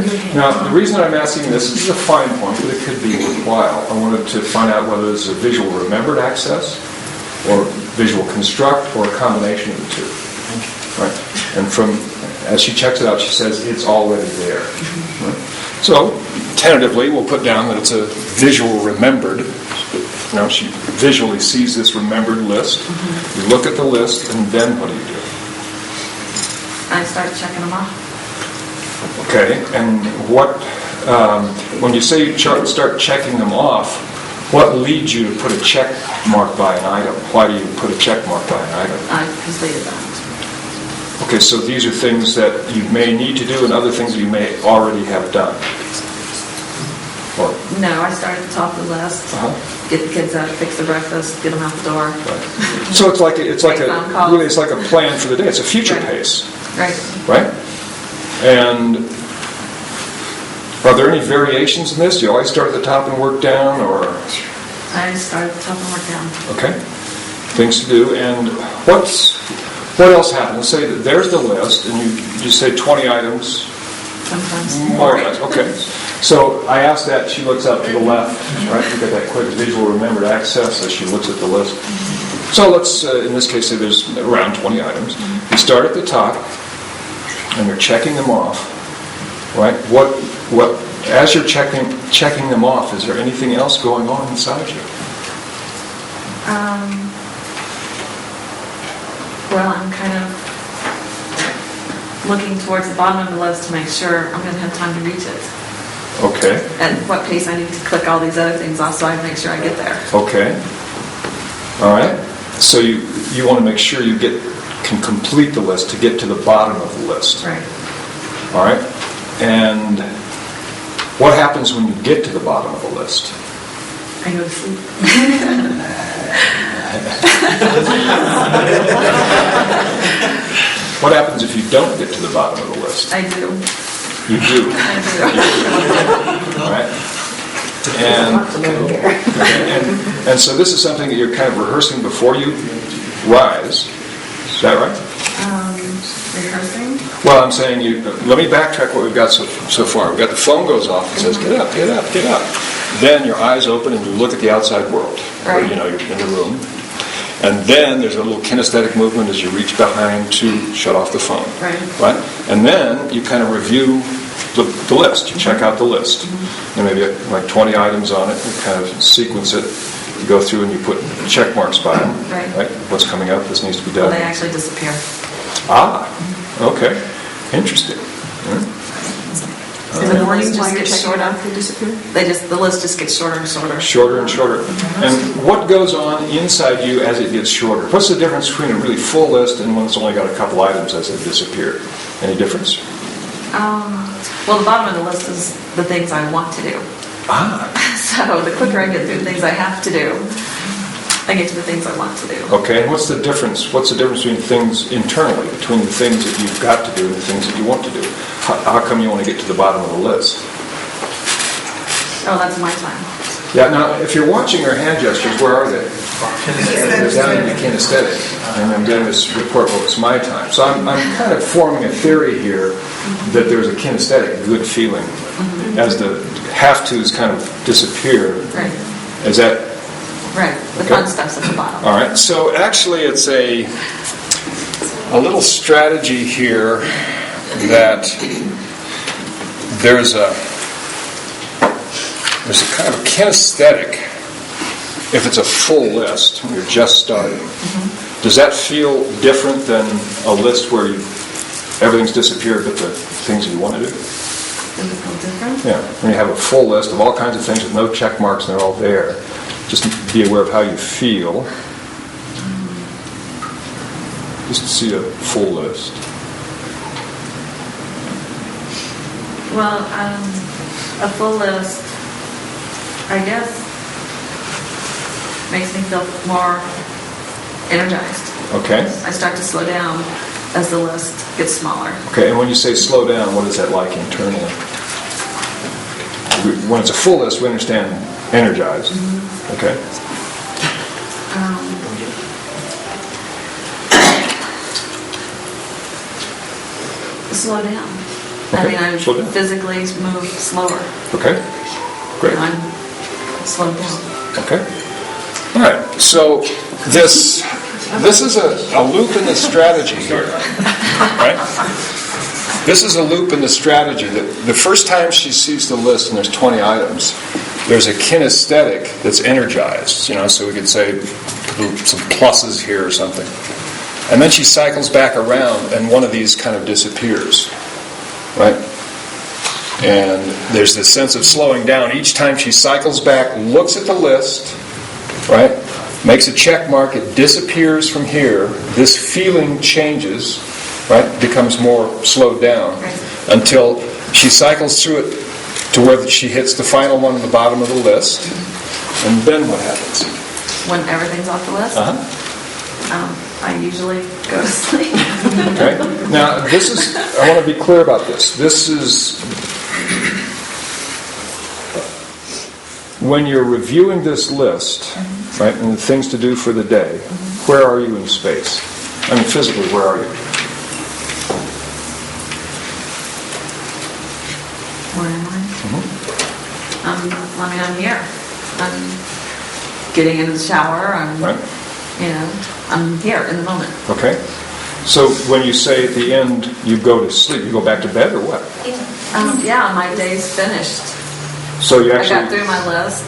Okay. Now, the reason I'm asking this is a fine point, but it could be worthwhile. I wanted to find out whether it's a visual remembered access, or visual construct, or a combination of the two. Right? And as she checks it out, she says it's already there. Right? So, tentatively, we'll put down that it's a visual remembered. Now she visually sees this remembered list. You look at the list, and then what do you do? I start checking them off. Okay, and when you say you start checking them off, what leads you to put a check mark by an item? Why do you put a check mark by an item? I completed that. Okay, so these are things that you may need to do and other things that you may already have done. Or, No, I start at the top of the list. Get the kids up, fix their breakfast, get them out the door. so it's like a plan for the day. It's a future Right. pace, Right. right? And are there any variations in this? Do you always start at the top and work down, or? I start at the top and work down. Okay, things to do. And what else happens? Let's say that there's the list, and you say 20 items. Sometimes More or less. Okay. So I asked that. She looks up to the left, right? You get that quick visual remembered access as she looks at the list. So let's, in this case, say there's around 20 items. You start at the top, and you're checking them off, right? As you're checking them off, is there anything else going on inside you? Well, I'm kind of looking towards the bottom of the list to make sure I'm going to have time to reach it. Okay. At what pace I need to click all these other things off so I make sure I get there. Okay. All right. So you want to make sure you can complete the list to get to the bottom of the list. Right. All right. And what happens when you get to the bottom of the list? I go to sleep. What happens if you don't get to the bottom of the list? I do. You do. I do. All right. And so this is something that you're kind of rehearsing before you rise. Is that right? Rehearsing? Well, I'm saying let me backtrack what we've got so far. We've got the phone goes off and says, get up, get up, get up. Then your eyes open and you look at the outside world. Right. Or, you're in the room. And then there's a little kinesthetic movement as you reach behind to shut off the phone. Right. And then you kind of review the list. You check out the list. There may be like 20 items on it. You kind of sequence it. You go through and you put check marks by them. Right. What's coming up? This needs to be Well, done. they actually disappear. Okay. Interesting. The list just gets shorter. The list just gets shorter and shorter. Shorter and shorter. And what goes on inside you as it gets shorter? What's the difference between a really full list and one that's only got a couple items as they disappear? Any difference? Well, the bottom of the list is the things I want to do. So the quicker I get through the things I have to do, I get to the things I want to do. Okay, and what's the difference? What's the difference between things internally, between the things that you've got to do and the things that you want to do? How come you want to get to the bottom of the list? Oh, that's my time. Yeah, now, if you're watching her hand gestures, where are they? They're down in the kinesthetic. And I'm getting this report, well, it's my time. So I'm kind of forming a theory here that there's a kinesthetic good feeling as the have-tos kind of disappear. Right. Is that... Right. The fun stuff's at the bottom. All right. So actually, it's a little strategy here that there's a kind of kinesthetic. If it's a full list, when you're just starting, does that feel different than a list where everything's disappeared but the things that you want to do? Does it feel different? Yeah. When you have a full list of all kinds of things with no check marks and they're all there. Just be aware of how you feel. Just see a full list. Well, a full list, I guess, makes me feel more energized. Okay. I start to slow down as the list gets smaller. Okay, and when you say slow down, what is that like internally? When it's a full list, we understand energized. Mm-hmm. Okay. Slow down. Okay. I mean, I Slow down. physically move slower. Okay. Great. I'm slowed down. Okay. All right. So this is a loop in the strategy here, right? This is a loop in the strategy. That the first time she sees the list and there's 20 items, there's a kinesthetic that's energized. So we could say some pluses here or something. And then she cycles back around and one of these kind of disappears, right? And there's this sense of slowing down. Each time she cycles back, looks at the list, right? Makes a check mark, it disappears from here. This feeling changes, right? Becomes more slowed down until she cycles through it to where she hits the final one at the bottom of the list. And then what happens? When everything's off the list, I usually go to sleep. Okay. Now, I want to be clear about this. This is when you're reviewing this list, right, and the things to do for the day, where are you in space? I mean, physically, where are you? Where am I? I'm here. I'm getting into the shower. I'm here in the moment. Okay. So when you say at the end you go to sleep, you go back to bed or what? Yeah, my day's finished. So you actually... I got through my list.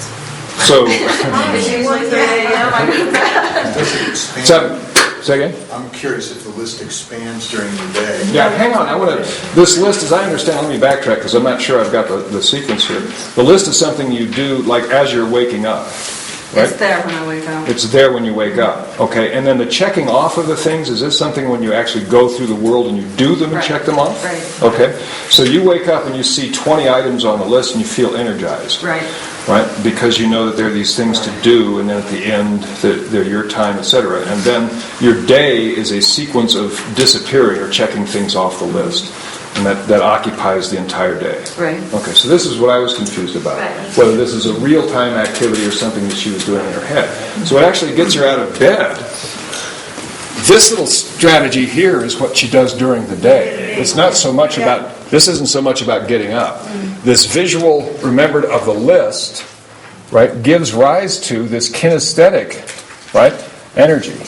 So... It's usually 3 a.m. I go to bed. Does it expand? Say again? I'm curious if the list expands during the day. Yeah, hang on. This list, as I understand, let me backtrack because I'm not sure I've got the sequence here. The list is something you do like as you're waking up. Right? It's there when I wake up. It's there when you wake up. Okay, and then the checking off of the things, is this something when you actually go through the world and you do them and check them off? Right. Okay, so you wake up and you see 20 items on the list and you feel energized. Right. Right? Because you know that there are these things to do and then at the end they're your time, etc. And then your day is a sequence of disappearing or checking things off the list. And that occupies the entire day. Right. Okay, so this is what I was confused about. Right. Whether this is a real-time activity or something that she was doing in her head. So what actually gets her out of bed, this little strategy here is what she does during the day. It's not so much about, this isn't so much about getting up. This visual, remembered of the list, right, gives rise to this kinesthetic, right, energy.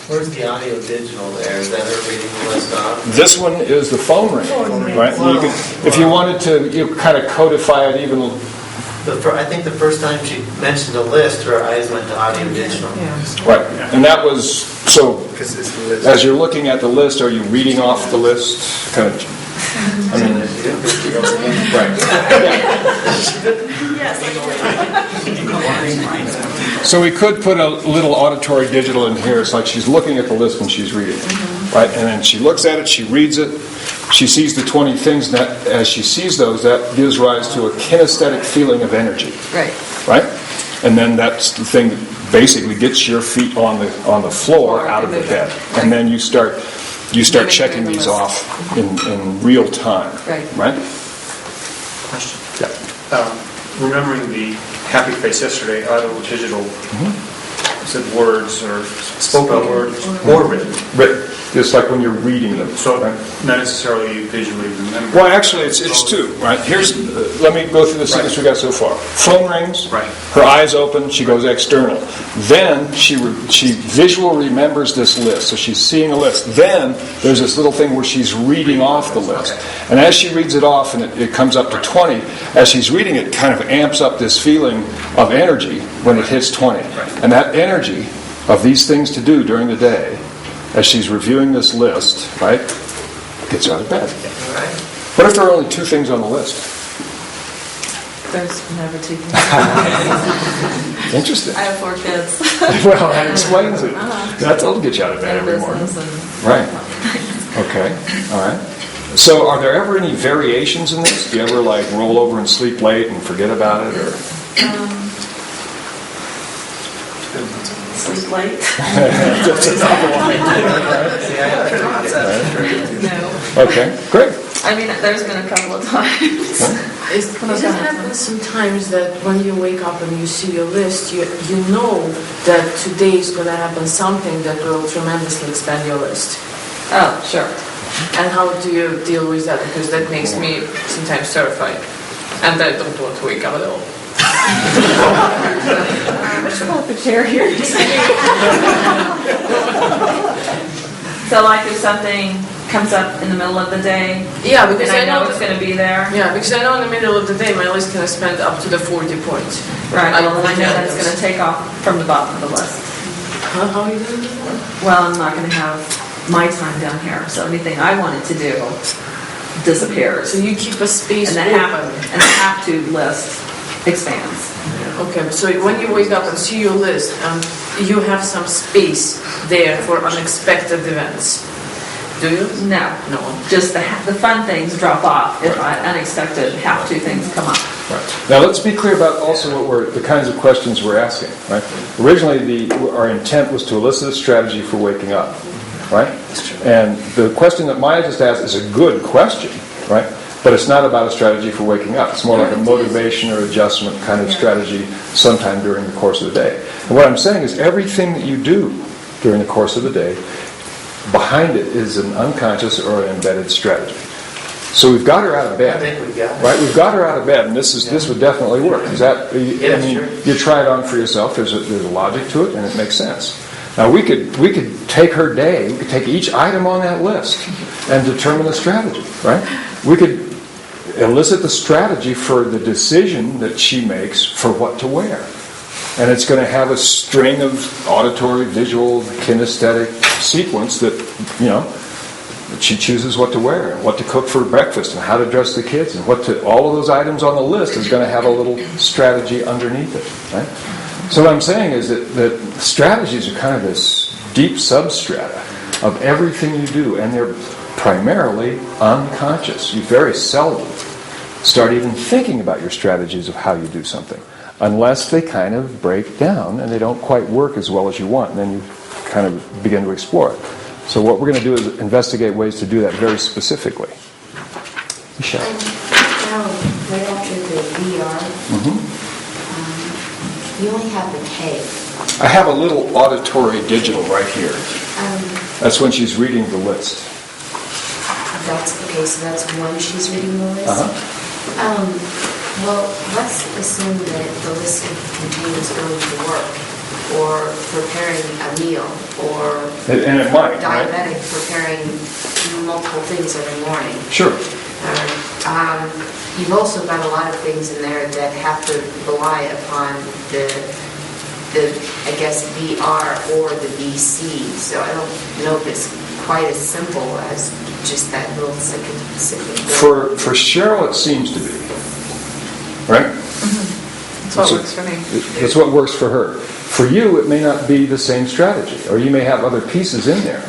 Where's the audio digital there? Is that her reading the list off? This one is the phone ring, right? Wow. You can, if you wanted to, kind of codify it even. I think the first time she mentioned a list, her eyes went to audio digital. Right, and that was so. As you're looking at the list, are you reading off the list? Kind of. I mean, right. So we could put a little auditory digital in here. It's like she's looking at the list when she's reading it, right? And then she looks at it, she reads it, she sees the 20 things. And that, as she sees those, that gives rise to a kinesthetic feeling of energy. Right. Right. And then that's the thing that basically gets your feet on the floor out of the bed, and then you start checking these off in real time. Right. Question. Yeah. Remembering the happy face yesterday, audio digital, said words or spoken words or written. Written. Just like when you're reading them. So right? not necessarily visually remember. Well, actually, it's two, right? Here's, let me go through the sequence we got so far. Phone rings, right. Her eyes open, she goes external. Then she visually remembers this list, so she's seeing a list. Then there's this little thing where she's reading off the list. And as she reads it off, and it comes up to 20, as she's reading it kind of amps up this feeling of energy when it hits 20. And that energy of these things to do during the day, as she's reviewing this list, right, gets her out of bed. What if there are only 2 things on the list? There's never 2 things. Interesting. I have 4 kids. Well, that explains it. That'll get you out of bed And every morning. business and Right. Okay. All right. So, are there ever any variations in this? Do you ever like roll over and sleep late and forget about it, or? sleep late. That's another one. No. Okay. Great. I mean, there's been a couple of times. Is it happens sometimes that when you wake up and you see your list, you know that today is going to happen something that will tremendously expand your list? Oh, sure. And how do you deal with that? Because that makes me sometimes terrified. And I don't want to wake up at all. I should pull up a chair here. So like if something comes up in the middle of the day, Yeah, because and I know that- it's going to be there. Yeah, because I know in the middle of the day my list can spend up to the 40 points. Right, I well, don't then I know know that's going to take off from the bottom of the list. How are you doing that? Well, I'm not going to have my time down here, so anything I wanted to do disappears. So you keep a space And the open. have to list expands. Okay, so when you wake up and see your list, you have some space there for unexpected events. Do you? No, No. just the fun things drop off if unexpected have-to things come up. Right. Now let's be clear about also the kinds of questions we're asking. Right. Originally, our intent was to elicit a strategy for waking up. Right. And the question that Maya just asked is a good question. Right. But it's not about a strategy for waking up. It's more like a motivation or adjustment kind of strategy sometime during the course of the day. And what I'm saying is everything that you do during the course of the day, behind it is an unconscious or an embedded strategy. So we've got her out of bed. I think we've got it. Right, we've got her out of bed, and this would definitely work. Is that? Yeah, sure. You try it on for yourself. There's a logic to it, and it makes sense. Now we could take her day. We could take each item on that list and determine the strategy. Right? We could elicit the strategy for the decision that she makes for what to wear, and it's going to have a string of auditory, visual, kinesthetic sequence that she chooses what to wear and what to cook for breakfast and how to dress the kids and all of those items on the list is going to have a little strategy underneath it, right? So what I'm saying is that strategies are kind of this deep substrata of everything you do, and they're primarily unconscious. You very seldom start even thinking about your strategies of how you do something, unless they kind of break down and they don't quite work as well as you want, and then you kind of begin to explore it. So what we're going to do is investigate ways to do that very specifically. Michelle. Now, right after the VR, you only have the K. I have a little auditory digital right here. That's when she's reading the list. That's okay. So that's when she's reading the list. Well, let's assume that the list contains going to work, or preparing a meal, or And it might, diabetic right? preparing multiple things every morning. Sure. You've also got a lot of things in there that have to rely upon the I guess VR or the VC. So I don't know if it's quite as simple as just that little cyclic. For Cheryl, it seems to be. Right? That's what works for me. That's what works for her. For you, it may not be the same strategy, or you may have other pieces in there.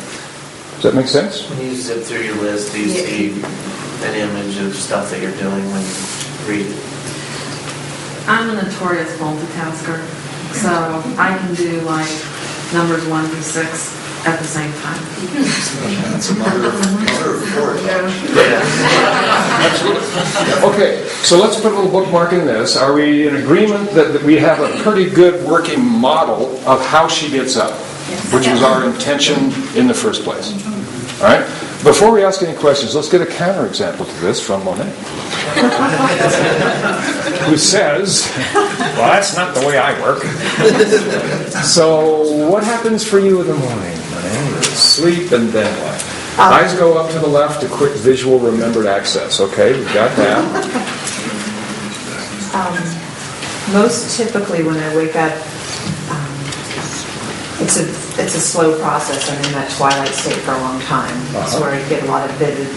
Does that make sense? When you zip through your list, do you see an image of stuff that you're doing when you read it? I'm a notorious multitasker, so I can do like numbers 1 through 6 at the same time. That's a mother of four. Okay, so let's put a little bookmark in this. Are we in agreement that we have a pretty good working model of how she gets up, which was our intention in the first place? All right? Before we ask any questions, let's get a counterexample to this from Monet, who says, well, that's not the way I work. So what happens for you in the morning, Monet? Sleep and then what? Eyes go up to the left, a quick visual remembered access. Okay, we've got that. Most typically when I wake up, it's a slow process. I'm in that twilight state for a long time. It's where I get a lot of vivid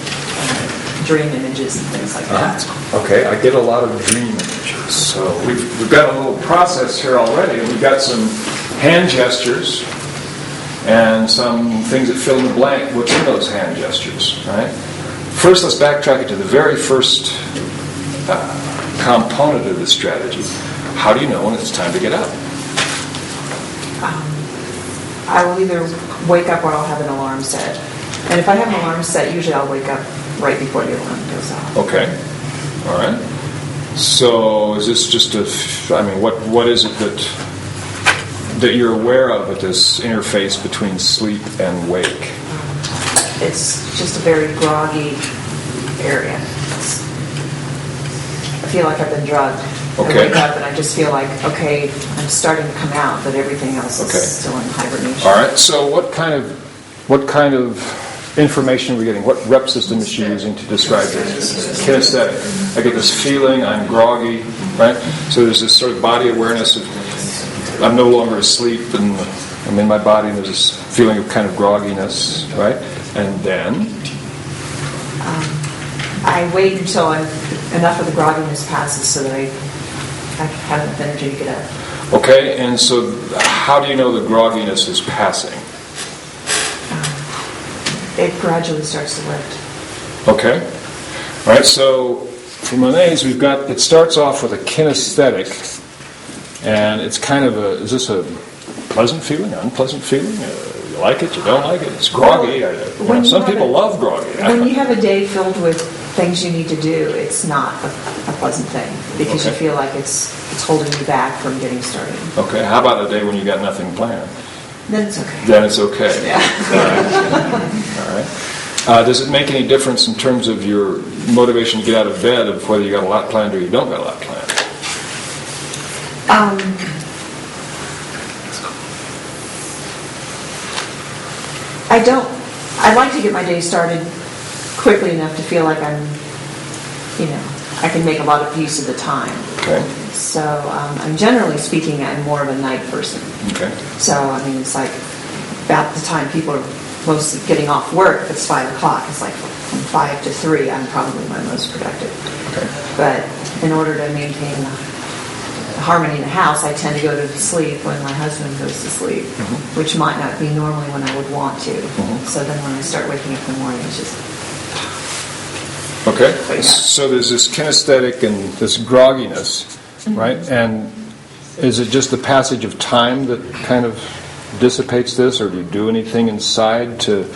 dream images and things like that. Okay, I get a lot of dream images. So we've got a little process here already. We've got some hand gestures and some things that fill in the blank. What's in those hand gestures, right? First, let's backtrack it to the very first component of this strategy. How do you know when it's time to get up? I will either wake up or I'll have an alarm set. And if I have an alarm set, usually I'll wake up right before the alarm goes off. Okay. All right. So is this just what is it that you're aware of at this interface between sleep and wake? It's just a very groggy area. I feel like I've been drugged. Okay. I wake up and I just feel like, okay, I'm starting to come out, but everything else is still in hibernation. All right. So what kind of information are we getting? What rep system is she using to describe this? Kinesthetic. I get this feeling, I'm groggy, right? So there's this sort of body awareness of I'm no longer asleep and I'm in my body and there's this feeling of kind of grogginess, right? And then? I wait until enough of the grogginess passes so that I have enough energy to get up. Okay, and so how do you know the grogginess is passing? It gradually starts to lift. Okay. All right, so for Monet's, it starts off with a kinesthetic, and it's kind of is this a pleasant feeling, unpleasant feeling? You like it, you don't like it, it's groggy. Some people love groggy. When you have a day filled with things you need to do, it's not a pleasant thing because you feel like it's holding you back from getting started. Okay, how about a day when you got nothing planned? Then it's okay. Then it's okay. Yeah. All right. Does it make any difference in terms of your motivation to get out of bed of whether you got a lot planned or you don't got a lot planned? I don't. I like to get my day started quickly enough to feel like I can make a lot of use of the time. Okay. So I'm generally speaking, I'm more of a night person. Okay. So it's like about the time people are mostly getting off work. If it's 5 o'clock, it's like from 5 to 3. I'm probably my most productive. Okay. But in order to maintain harmony in the house, I tend to go to sleep when my husband goes to sleep, which might not be normally when I would want to. So then when I start waking up in the morning, it's just... Okay. So there's this kinesthetic and this grogginess, right? And is it just the passage of time that kind of dissipates this, or do you do anything inside to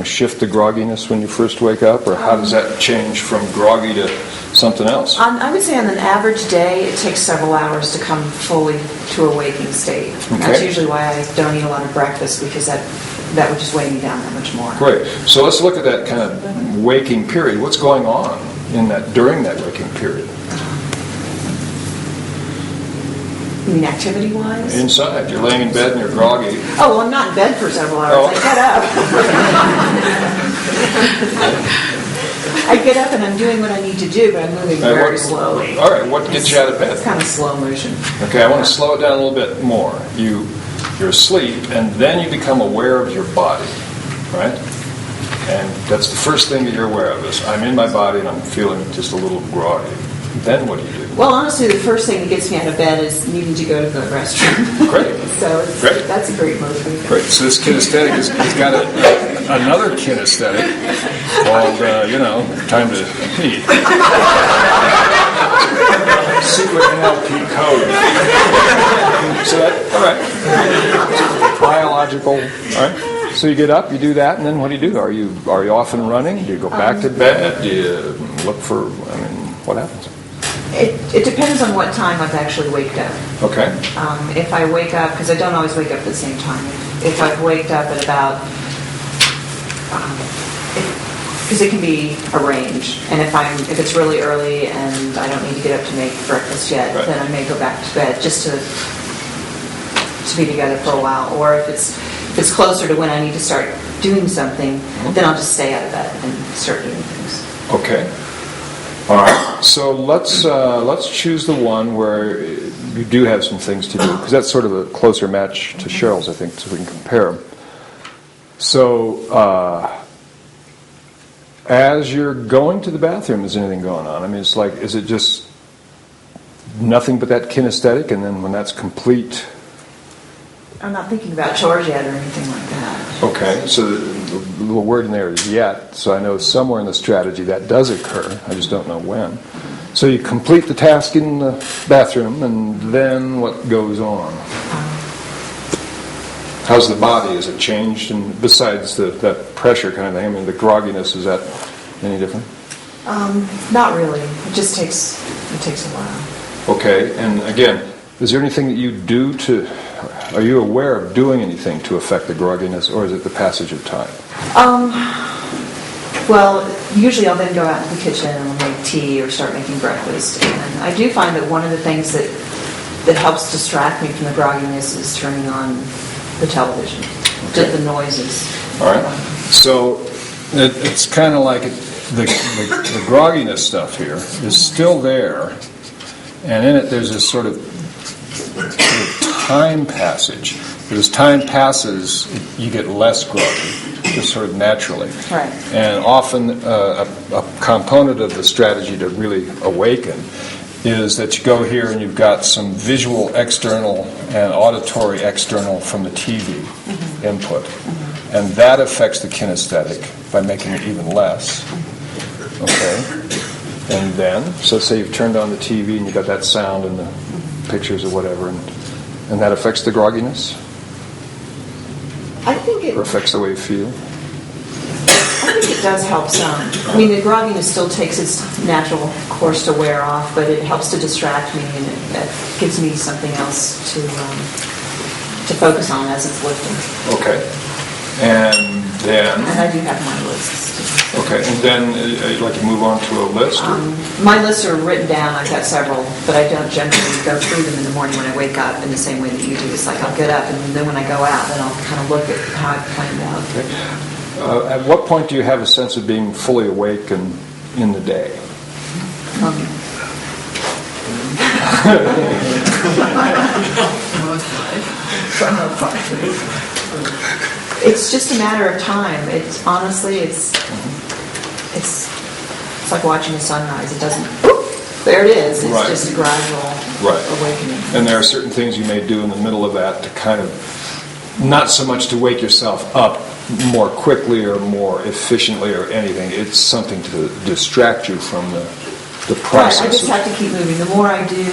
shift the grogginess when you first wake up, or how does that change from groggy to something else? I would say on an average day, it takes several hours to come fully to a waking state. Okay. That's usually why I don't eat a lot of breakfast, because that would just weigh me down that much more. Great. So let's look at that kind of waking period. What's going on during that waking period? You mean activity-wise? Inside. You're laying in bed and you're groggy. Oh, well, I'm not in bed for several hours. Oh. I get up and I'm doing what I need to do, but I'm moving very slowly. All right. What gets you out of bed? It's kind of slow motion. Okay, I want to slow it down a little bit more. You're asleep, and then you become aware of your body, right? And that's the first thing that you're aware of is, I'm in my body and I'm feeling just a little groggy. Then what do you do? Well, honestly, the first thing that gets me out of bed is needing to go to the restroom. Great. So that's a great motivation. Great. So this kinesthetic has got another kinesthetic called, time to pee. Secret NLP code. So all right. Biological. All right. So you get up, you do that, and then what do you do? Are you off and running? Do you go back to bed? Do you look for? What happens? It depends on what time I've actually waked up. Okay. If I wake up, because I don't always wake up at the same time. If I've waked up at about, because it can be a range, and if it's really early and I don't need to get up to make breakfast yet, then I may go back to bed just to be together for a while. Or if it's closer to when I need to start doing something, then I'll just stay out of bed and start doing things. Okay. All right. So let's choose the one where you do have some things to do, because that's sort of a closer match to Cheryl's, I think, so we can compare them. So as you're going to the bathroom, is anything going on? I mean, it's like, is it just nothing but that kinesthetic, and then when that's complete? I'm not thinking about chores yet or anything like that. Okay, so the little word in there is yet, so I know somewhere in the strategy that does occur. I just don't know when. So you complete the task in the bathroom, and then what goes on? How's the body? Is it changed? And besides that pressure kind of thing, I mean, the grogginess, is that any different? Not really. It just takes a while. Okay, and again, is there anything that you do to, are you aware of doing anything to affect the grogginess, or is it the passage of time? Well, usually I'll then go out to the kitchen and I'll make tea or start making breakfast. And I do find that one of the things that helps distract me from the grogginess is turning on the television, the noises. All right. So it's kind of like the grogginess stuff here is still there, and in it there's this sort of time passage. As time passes, you get less groggy, just sort of naturally. Right. And often a component of the strategy to really awaken is that you go here and you've got some visual external and auditory external from the TV input. And that affects the kinesthetic by making it even less. Okay? And then, so say you've turned on the TV and you've got that sound and the pictures or whatever, and that affects the grogginess? I think it... Or affects the way you feel? I think it does help some. I mean, the grogginess still takes its natural course to wear off, but it helps to distract me, and it gives me something else to focus on as it's lifting. Okay. And then... And I do have my lists. Okay, and then you'd like to move on to a list? My lists are written down. I've got several, but I don't generally go through them in the morning when I wake up in the same way that you do. It's like I'll get up, and then when I go out, then I'll kind of look at how I've planned out. Okay. At what point do you have a sense of being fully awake and in the day? It's just a matter of time. It's honestly, it's like watching a sunrise. It doesn't. There it is. It's Right. just a gradual awakening. And there are certain things you may do in the middle of that to kind of, not so much to wake yourself up more quickly or more efficiently or anything. It's something to distract you from the process. Right. I just have to keep moving. The more I do,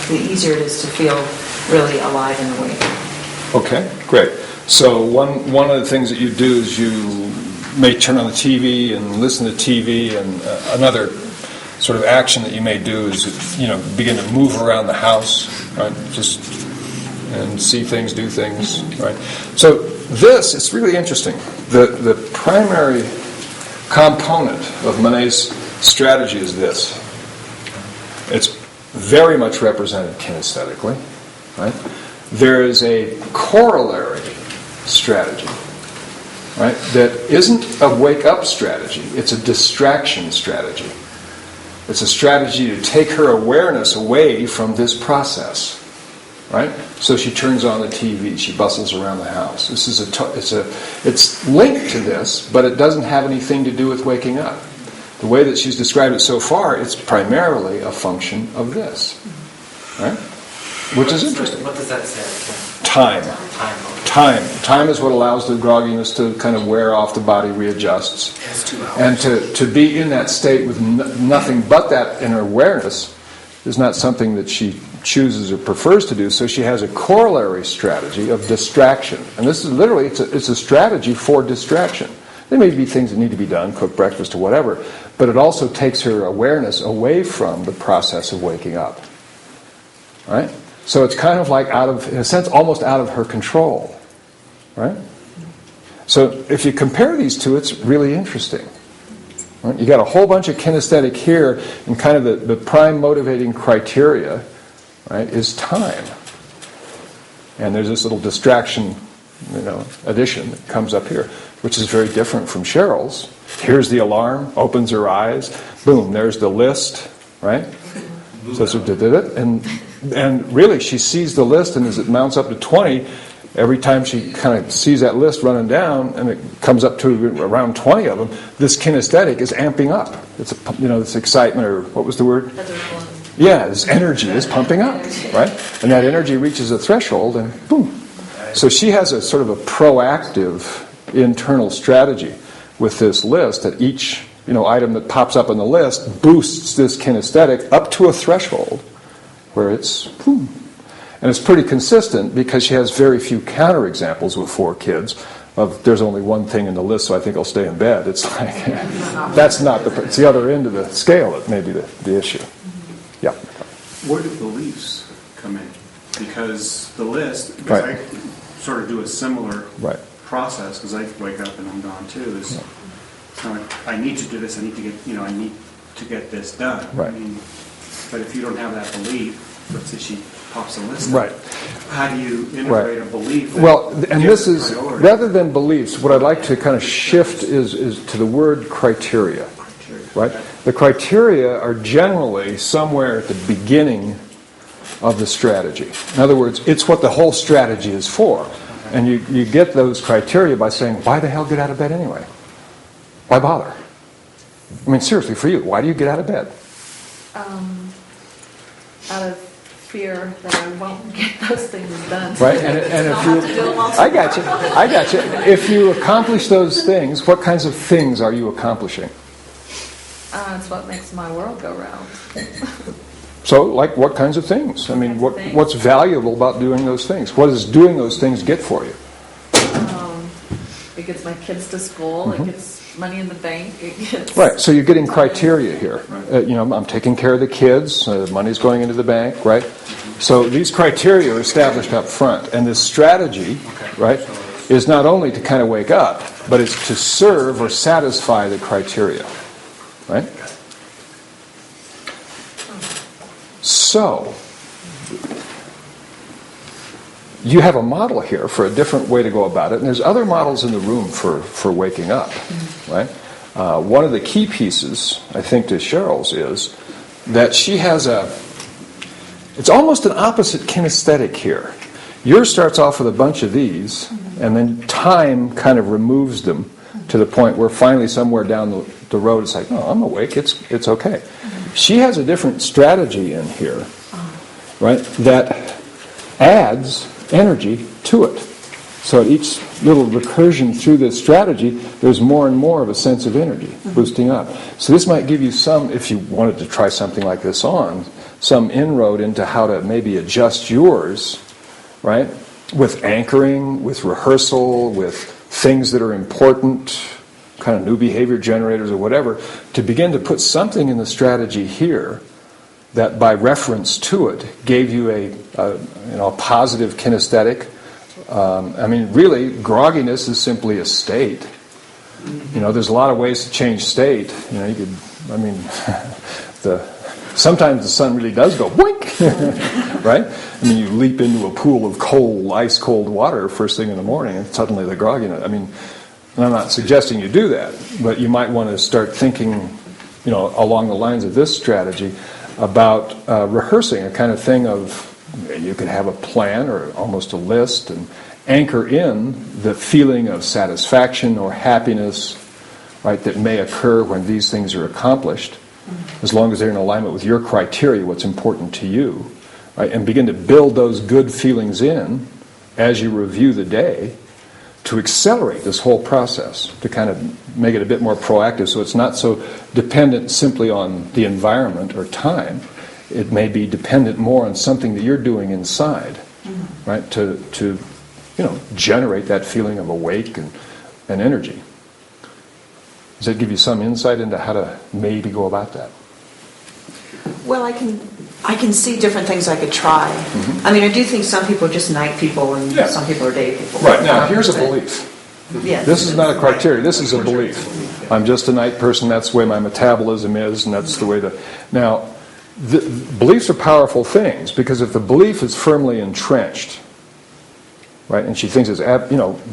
the easier it is to feel really alive and awake. Okay, great. So one of the things that you do is you may turn on the TV and listen to TV, and another sort of action that you may do is, begin to move around the house, right? And see things, do things, right? So this is really interesting. The primary component of Monet's strategy is this. It's very much represented kinesthetically, right? There is a corollary strategy, right, that isn't a wake-up strategy. It's a distraction strategy. It's a strategy to take her awareness away from this process, right? So she turns on the TV. She bustles around the house. This is it's linked to this, but it doesn't have anything to do with waking up. The way that she's described it so far, it's primarily a function of this, right? Which is interesting. What does that say? Time. Time is what allows the grogginess to kind of wear off, the body readjusts. It's 2 hours. And to be in that state with nothing but that inner awareness is not something that she chooses or prefers to do, so she has a corollary strategy of distraction. And this is literally, it's a strategy for distraction. There may be things that need to be done, cook breakfast or whatever, but it also takes her awareness away from the process of waking up. Right? So it's kind of like in a sense, almost out of her control. Right? So if you compare these two, it's really interesting. Right? You got a whole bunch of kinesthetic here, and kind of the prime motivating criteria, right, is time. And there's this little distraction, addition that comes up here, which is very different from Cheryl's. Here's the alarm, opens her eyes, boom, there's the list, right? So and really, she sees the list, and as it mounts up to 20, every time she kind of sees that list running down and it comes up to around 20 of them, this kinesthetic is amping up. It's this excitement, or what was the word? Yeah, this energy is pumping up, right? And that energy reaches a threshold and boom. So she has a sort of a proactive internal strategy with this list that each item that pops up on the list boosts this kinesthetic up to a threshold where it's boom. And it's pretty consistent because she has very few counterexamples with 4 kids of there's only one thing in the list, so I think I'll stay in bed. It's like, that's not it's the other end of the scale that may be the issue. Yeah. Where do beliefs come in? Because the list, Right. I sort of do a similar Right. process, because I wake up and I'm gone too, is it's not like, I need to do this, I need to get this done. Right. I mean, but if you don't have that belief, let's say she pops a list. Right. How do you integrate a belief? That Well, and gives this is, it priority? rather than beliefs, what I'd like to kind of shift is to the word criteria. Right? The criteria are generally somewhere at the beginning of the strategy. In other words, it's what the whole strategy is for. And you get those criteria by saying, why the hell get out of bed anyway? Why bother? I mean, seriously, for you, why do you get out of bed? Out of fear that I won't get those things done. Right? And if you, I got you. If you accomplish those things, what kinds of things are you accomplishing? It's what makes my world go round. So, like what kinds of things? I mean, what's valuable about doing those things? What does doing those things get for you? It gets my kids to school. It gets money in the bank. It gets Right. So you're getting criteria here. I'm taking care of the kids. Money's going into the bank. Right. So these criteria are established up front, and this strategy, right, is not only to kind of wake up, but it's to serve or satisfy the criteria. Right? So, you have a model here for a different way to go about it, and there's other models in the room for waking up. Right? One of the key pieces, I think, to Cheryl's is that she has it's almost an opposite kinesthetic here. Yours starts off with a bunch of these, and then time kind of removes them to the point where finally somewhere down the road it's like, no, I'm awake, it's okay. She has a different strategy in here, right, that adds energy to it. So at each little recursion through this strategy, there's more and more of a sense of energy boosting up. So this might give you some, if you wanted to try something like this on, some inroad into how to maybe adjust yours, right, with anchoring, with rehearsal, with things that are important, kind of new behavior generators or whatever, to begin to put something in the strategy here that by reference to it gave you a positive kinesthetic. I mean, really, grogginess is simply a state. There's a lot of ways to change state. You could, sometimes the sun really does go boink, right? I mean, you leap into a pool of cold, ice-cold water first thing in the morning, and suddenly the grogginess. I mean, and I'm not suggesting you do that, but you might want to start thinking, along the lines of this strategy about rehearsing a kind of thing of, you could have a plan or almost a list and anchor in the feeling of satisfaction or happiness, right, that may occur when these things are accomplished, as long as they're in alignment with your criteria, what's important to you, right, and begin to build those good feelings in as you review the day to accelerate this whole process, to kind of make it a bit more proactive so it's not so dependent simply on the environment or time. It may be dependent more on something that you're doing inside, right, to generate that feeling of awake and energy. Does that give you some insight into how to maybe go about that? Well, I can see different things I could try. I mean, I do think some people are just night people and some people are day people. Right, now here's a belief. Yeah. This is not a criteria, this is a belief. I'm just a night person, that's the way my metabolism is, and that's the way Now, beliefs are powerful things, because if the belief is firmly entrenched, right, and she thinks it's,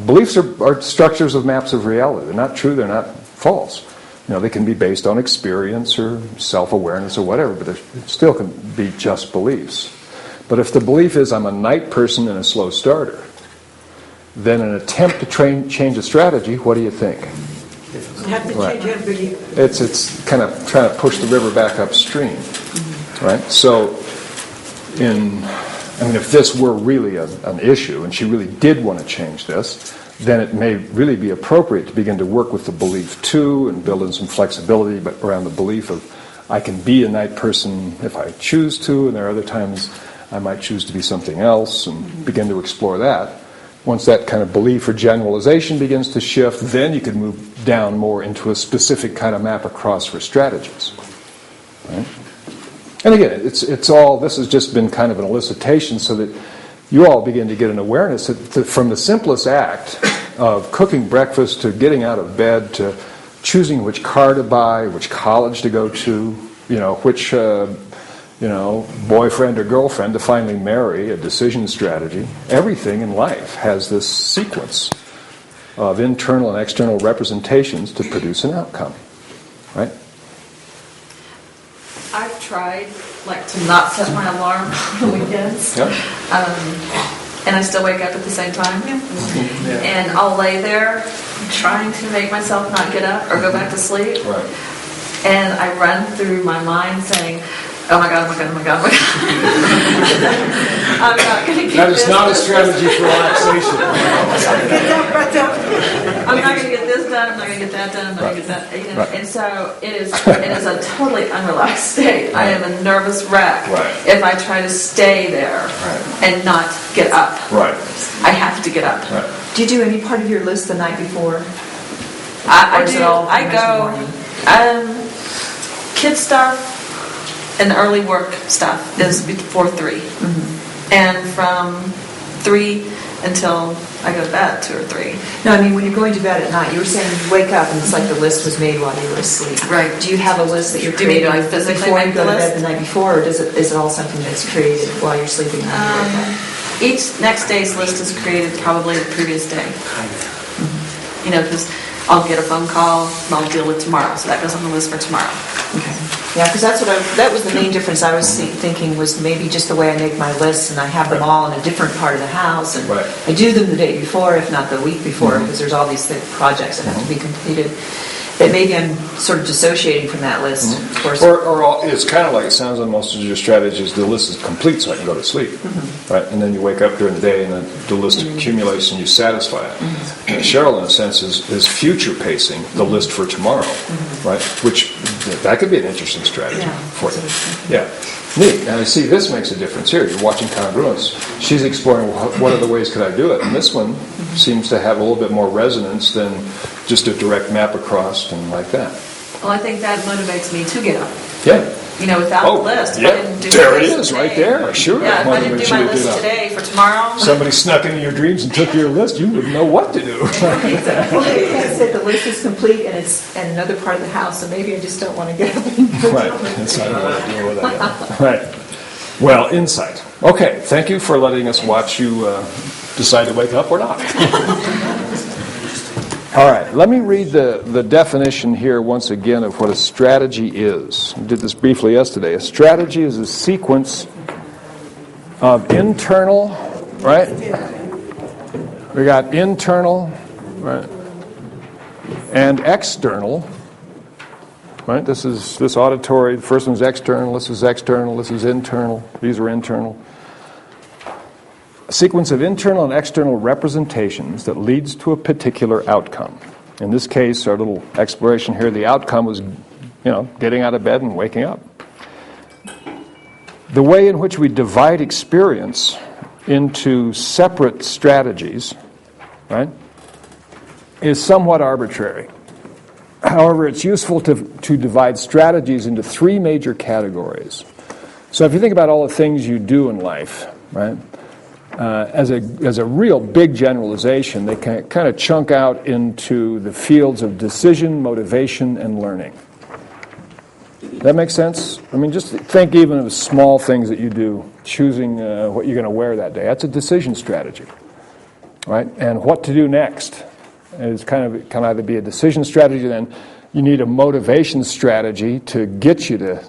beliefs are structures of maps of reality. They're not true, they're not false. They can be based on experience or self-awareness or whatever, but they still can be just beliefs. But if the belief is I'm a night person and a slow starter, than an attempt to change a strategy, what do you think? You have to change your belief. It's kind of trying to push the river back upstream, right? So, if this were really an issue, and she really did want to change this, then it may really be appropriate to begin to work with the belief too, and build in some flexibility, but around the belief of I can be a night person if I choose to, and there are other times I might choose to be something else, and begin to explore that. Once that kind of belief or generalization begins to shift, then you can move down more into a specific kind of map across for strategies. Right? And again, it's all, this has just been kind of an elicitation so that you all begin to get an awareness that from the simplest act of cooking breakfast to getting out of bed to choosing which car to buy, which college to go to, which boyfriend or girlfriend to finally marry, a decision strategy. Everything in life has this sequence of internal and external representations to produce an outcome, right? I've tried, to not set my alarm on the weekends. Yep. And I still wake up at the same time. Yeah. And I'll lay there trying to make myself not get up or go back to sleep. Right. And I run through my mind saying, oh my God, oh my God, oh my God, oh my God. I'm not going to get That this. is not a strategy for relaxation. I'm not going to get this done, I'm not going to get that done, I'm not going to get that. Right. And so it is a totally unrelaxed state. I am a nervous wreck if I try to stay there and not get up. Right. I have to get up. Right. Do you do any part of your list the night before? I Or is do. it all I the go. Kid stuff and early work stuff is before 3, and from 3 until I go to bed 2 or 3. No, I mean, when you're going to bed at night, you were saying you wake up and it's like the list was made while you were asleep. Right. Do you have a list that you're Do you mean, creating do I physically before you make go the to list? bed the night before, or is it all something that's created while you're sleeping? Each next day's list is created probably the previous day. Because I'll get a phone call and I'll deal with tomorrow, so that goes on the list for tomorrow. Okay. Yeah, because that was the main difference I was thinking was maybe just the way I make my lists, and I have them all in a different part of the house, and I do them the day before, if not the week before, because there's all these projects that have to be completed. That maybe I'm sort of dissociating from that list. Of course. Or it's kind of like it sounds on most of your strategies, the list is complete so I can go to sleep. Right? And then you wake up during the day and the list accumulates and you satisfy it. And Cheryl, in a sense, is future pacing the list for tomorrow. Right? Which, that could be an interesting strategy for you. Yeah. Neat. Now, you see, this makes a difference here. You're watching congruence. She's exploring what other ways could I do it. And this one seems to have a little bit more resonance than just a direct map across and like that. Well, I think that motivates me to get up. Yeah. Without the list. If I didn't do there my it list is, today, right there. Sure. Yeah, if I didn't do my list today for tomorrow. Somebody snuck into your dreams and took your list, you wouldn't know what to do. Well, I said the list is complete and it's in another part of the house, so maybe I just don't want to get up and go. Right. I don't want to deal with that. Right. Well, insight. Okay. Thank you for letting us watch you decide to wake up or not. All right. Let me read the definition here once again of what a strategy is. I did this briefly yesterday. A strategy is a sequence of internal, right? We got internal, right, and external. Right? This auditory, the first one's external, this is external, this is internal, these are internal. A sequence of internal and external representations that leads to a particular outcome. In this case, our little exploration here, the outcome was, getting out of bed and waking up. The way in which we divide experience into separate strategies, right, is somewhat arbitrary. However, it's useful to divide strategies into 3 major categories. So if you think about all the things you do in life, right, as a real big generalization, they can kind of chunk out into the fields of decision, motivation, and learning. That makes sense? I mean, just think even of small things that you do, choosing what you're going to wear that day. That's a decision strategy, right? And what to do next is can either be a decision strategy, then you need a motivation strategy to get you to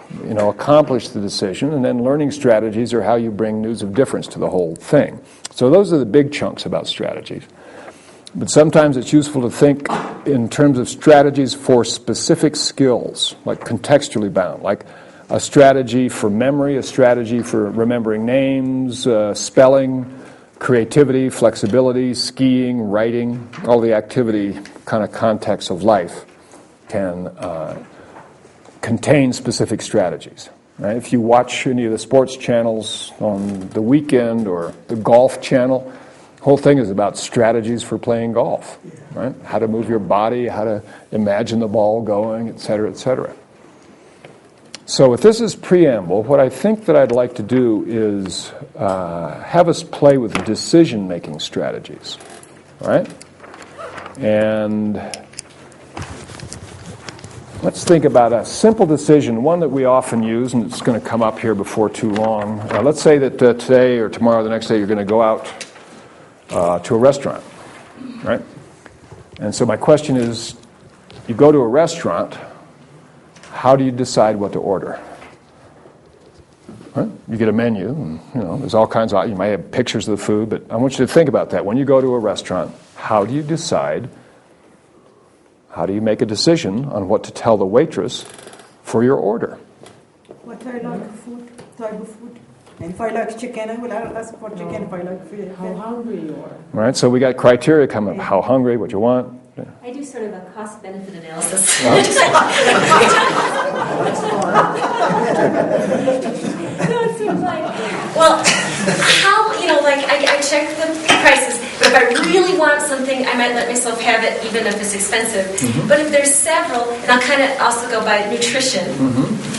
accomplish the decision, and then learning strategies are how you bring news of difference to the whole thing. So those are the big chunks about strategies. But sometimes it's useful to think in terms of strategies for specific skills, like contextually bound, like a strategy for memory, a strategy for remembering names, spelling, creativity, flexibility, skiing, writing, all the activity kind of context of life can contain specific strategies. Right? If you watch any of the sports channels on the weekend or the golf channel, the whole thing is about strategies for playing golf, right? How to move your body, how to imagine the ball going, et cetera, et cetera. So with this as preamble, what I think that I'd like to do is have us play with decision-making strategies, right? And let's think about a simple decision, one that we often use, and it's going to come up here before too long. Let's say that today or tomorrow or the next day you're going to go out to a restaurant, right? And so my question is, you go to a restaurant, how do you decide what to order? Right? You get a menu, and there's all kinds of, you might have pictures of the food, but I want you to think about that. When you go to a restaurant, how do you decide, how do you make a decision on what to tell the waitress for your order? What I like food, type of food. And if I like chicken, I will ask for chicken. If I like fish, how hungry you are. Right, so we got criteria coming up. How hungry, what you want. Yeah. I do sort of a cost-benefit analysis. Well, I check the prices, but if I really want something, I might let myself have it even if it's expensive. Mm-hmm. But if there's several, and I'll kind of also go by nutrition,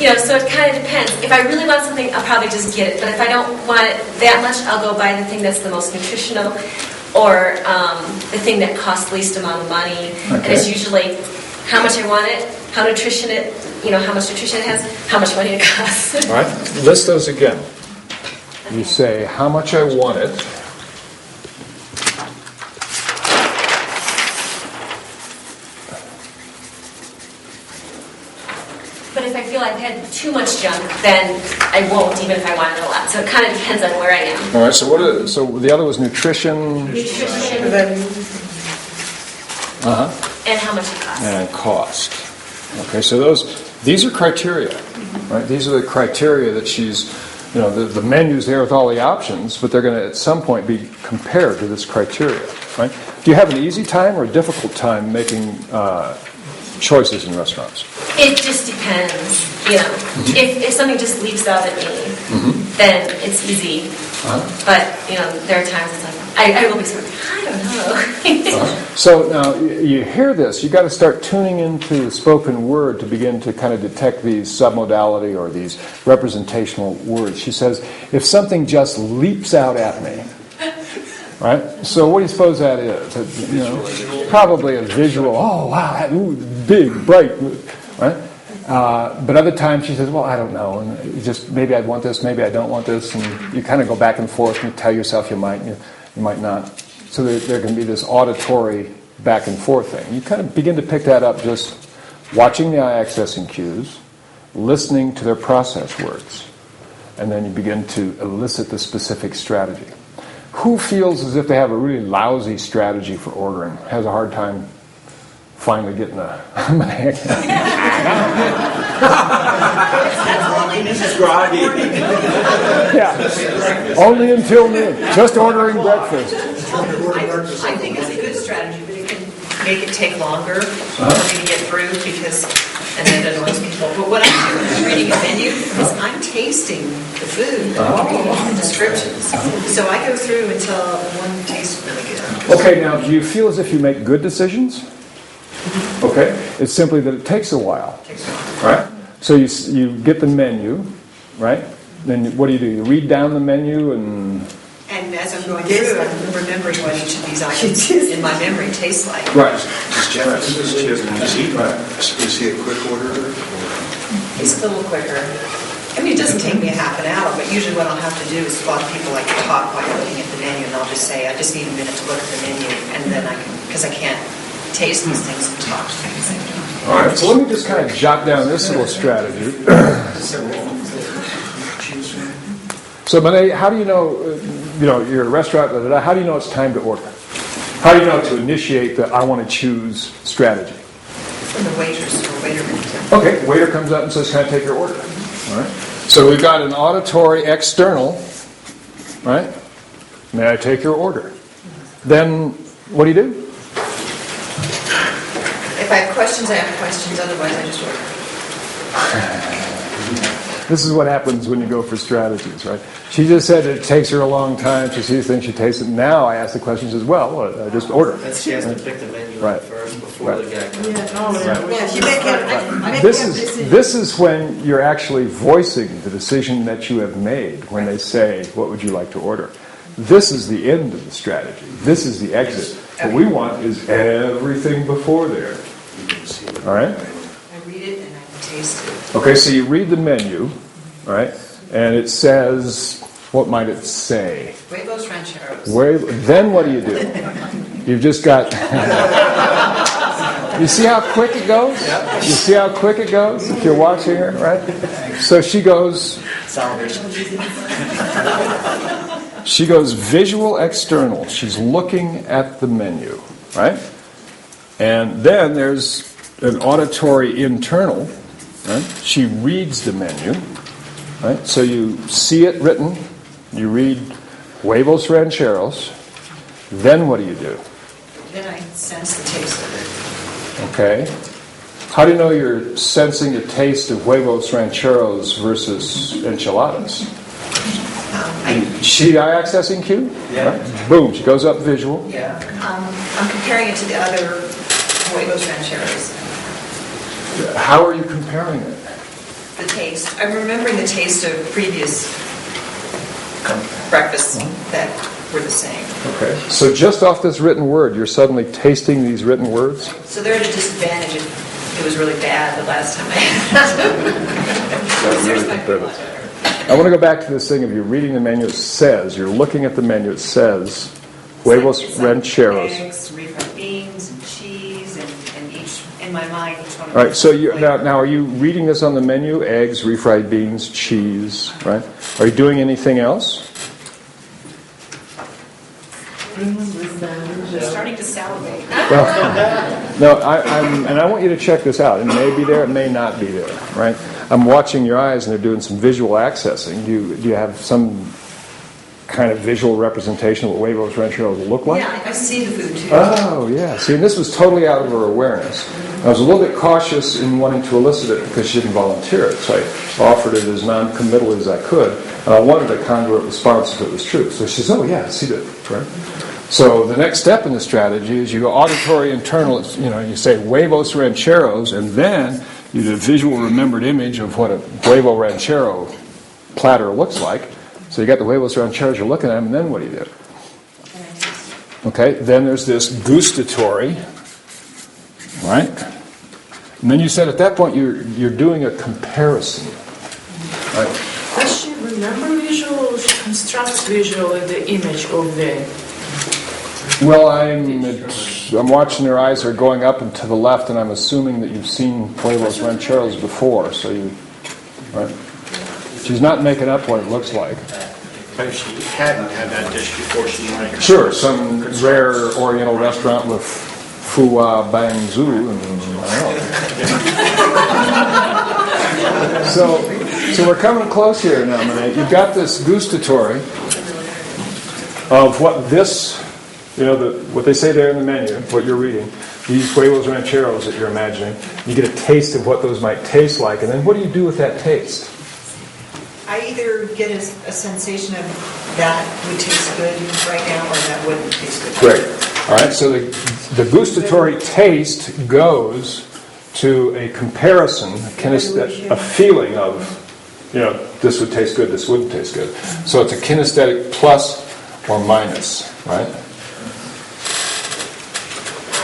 so it kind of depends. If I really want something, I'll probably just get it. But if I don't want it that much, I'll go by the thing that's the most nutritional or the thing that costs least amount of money. Okay. And it's usually how much I want it, how much nutrition it has, how much money it costs. All right, list those again. You say, how much I want it. But if I feel I've had too much junk, then I won't, even if I want it a lot. So it kind of depends on where I am. All right, so the other was nutrition. Nutrition. And how much it costs. And cost. Okay, so these are criteria, right? These are the criteria that she's, the menu's there with all the options, but they're going to at some point be compared to this criteria, right? Do you have an easy time or a difficult time making choices in restaurants? It just depends. If something just leaps out at me, then it's easy. But there are times it's like I will be sort of, I don't know. So now you hear this, you've got to start tuning into the spoken word to begin to kind of detect these submodality or these representational words. She says, if something just leaps out at me, right? So what do you suppose that is? Probably a visual, oh wow, big, bright, right? But other times she says, well, I don't know, and just maybe I want this, maybe I don't want this, and you kind of go back and forth and you tell yourself you might not. So there can be this auditory back and forth thing. You kind of begin to pick that up just watching the eye accessing cues, listening to their process words, and then you begin to elicit the specific strategy. Who feels as if they have a really lousy strategy for ordering, has a hard time finally getting a... This is groggy. Yeah, only until noon, just ordering breakfast. I think it's a good strategy, but it can make it take longer for me to get through and then it annoys people. But what I'm doing is reading a menu because I'm tasting the food, reading the descriptions. So I go through until one tastes really good. Okay, now do you feel as if you make good decisions? Okay, it's simply that it takes a while, right? So you get the menu, right? Then what do? You read down the menu and as I'm going through, I'm remembering what each of these items in my memory tastes like. Right. Is Jeff, is he a quick order? It's a little quicker. I mean, it doesn't take me a half an hour, but usually what I'll have to do is a lot of people like to talk while looking at the menu, and I'll just say, I just need a minute to look at the menu, and then because I can't taste these things and talk at the same time. All right, so let me just kind of jot down this little strategy. So, Monet, how do you know, you're at a restaurant, how do you know it's time to order? How do you know to initiate the I want to choose strategy? From the waitress or waiter. Okay, waiter comes up and says, can I take your order? All right. So we've got an auditory external, right? May I take your order? Then what do you do? If I have questions, I have questions. Otherwise, I just order. This is what happens when you go for strategies, right? She just said it takes her a long time. She sees things, she tastes it. Now I ask the questions as well. I just order. And she has to pick the menu Right. up first before the guy comes. Yeah, you make it. This is when you're actually voicing the decision that you have made when they say, what would you like to order? This is the end of the strategy. This is the exit. What we want is everything before there. All right? I read it and I taste it. Okay, so you read the menu, right? And it says, what might it say? Huevos rancheros. Then what do? You've just got... You see how quick it goes? You see how quick it goes if you're watching her, right? So she goes... She goes visual external. She's looking at the menu, right? And then there's an auditory internal, right? She reads the menu, right? So you see it written, you read Huevos Rancheros, then what do you do? Then I sense the taste of it. Okay. How do you know you're sensing the taste of Huevos Rancheros versus enchiladas? Eye accessing cue? Yeah. Right? Boom, she goes up visual. Yeah. I'm comparing it to the other Huevos rancheros. How are you comparing it? The taste. I'm remembering the taste of previous breakfasts that were the same. Okay. So just off this written word, you're suddenly tasting these written words? So they're at a disadvantage if it was really bad the last time I had it. I want to go back to this thing of you reading the menu. It says, you're looking at the menu, it says, Huevos Rancheros. Eggs, refried beans, and cheese, and each, in my mind, each one of All right, so now are you reading this on the menu? Eggs, refried beans, cheese, right? Are you doing anything else? I'm starting to salivate. No, I want you to check this out. It may be there, it may not be there, right? I'm watching your eyes, and they're doing some visual accessing. Do you have some kind of visual representation of what Huevos Rancheros look like? Yeah, I see the food too. Oh, yeah. See, and this was totally out of her awareness. I was a little bit cautious in wanting to elicit it because she didn't volunteer it, so I offered it as non-committal as I could, and I wanted a congruent response if it was true. So she says, oh, yeah, I see that, right? So the next step in the strategy is you go auditory internal, you say Huevos Rancheros, and then you do a visual remembered image of what a Huevo Ranchero platter looks like. So you got the Huevos Rancheros, you're looking at them, and then what do you do? Okay, then there's this gustatory, right? And then you said at that point you're doing a comparison, right? Does she remember visual or she constructs visually the image of the... Well, I'm watching her eyes are going up and to the left, and I'm assuming that you've seen Huevos Rancheros before, so right? She's not making up what it looks like. But if she hadn't had that dish before, she might. Sure, some rare Oriental restaurant with Fuwa Bang Zhu, and I don't know. So we're coming close here now, Monet. You've got this gustatory of what this, what they say there in the menu, what you're reading, these Huevos Rancheros that you're imagining. You get a taste of what those might taste like, and then what do you do with that taste? I either get a sensation of that would taste good right now or that wouldn't taste good. Great. All right, so the gustatory taste goes to a comparison, a feeling of, this would taste good, this wouldn't taste good. So it's a kinesthetic plus or minus, right?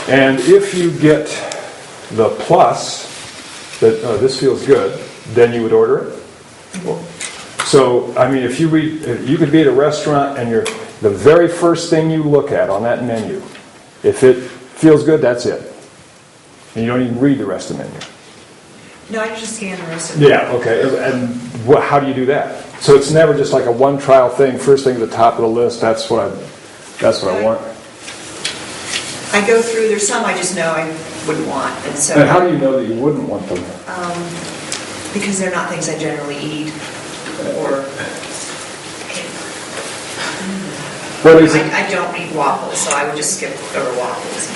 And if you get the plus, that this feels good, then you would order it. So, if you could be at a restaurant and the very first thing you look at on that menu, if it feels good, that's it. And you don't even read the rest of the menu. No, I just scan the rest of it. Yeah, okay. And how do you do that? So it's never just like a one trial thing, first thing at the top of the list, that's what I want. I go through, there's some I just know I wouldn't want, and so. And how do you know that you wouldn't want them? Because they're not things I generally eat, or. What is it? I don't eat waffles, so I would just skip over waffles.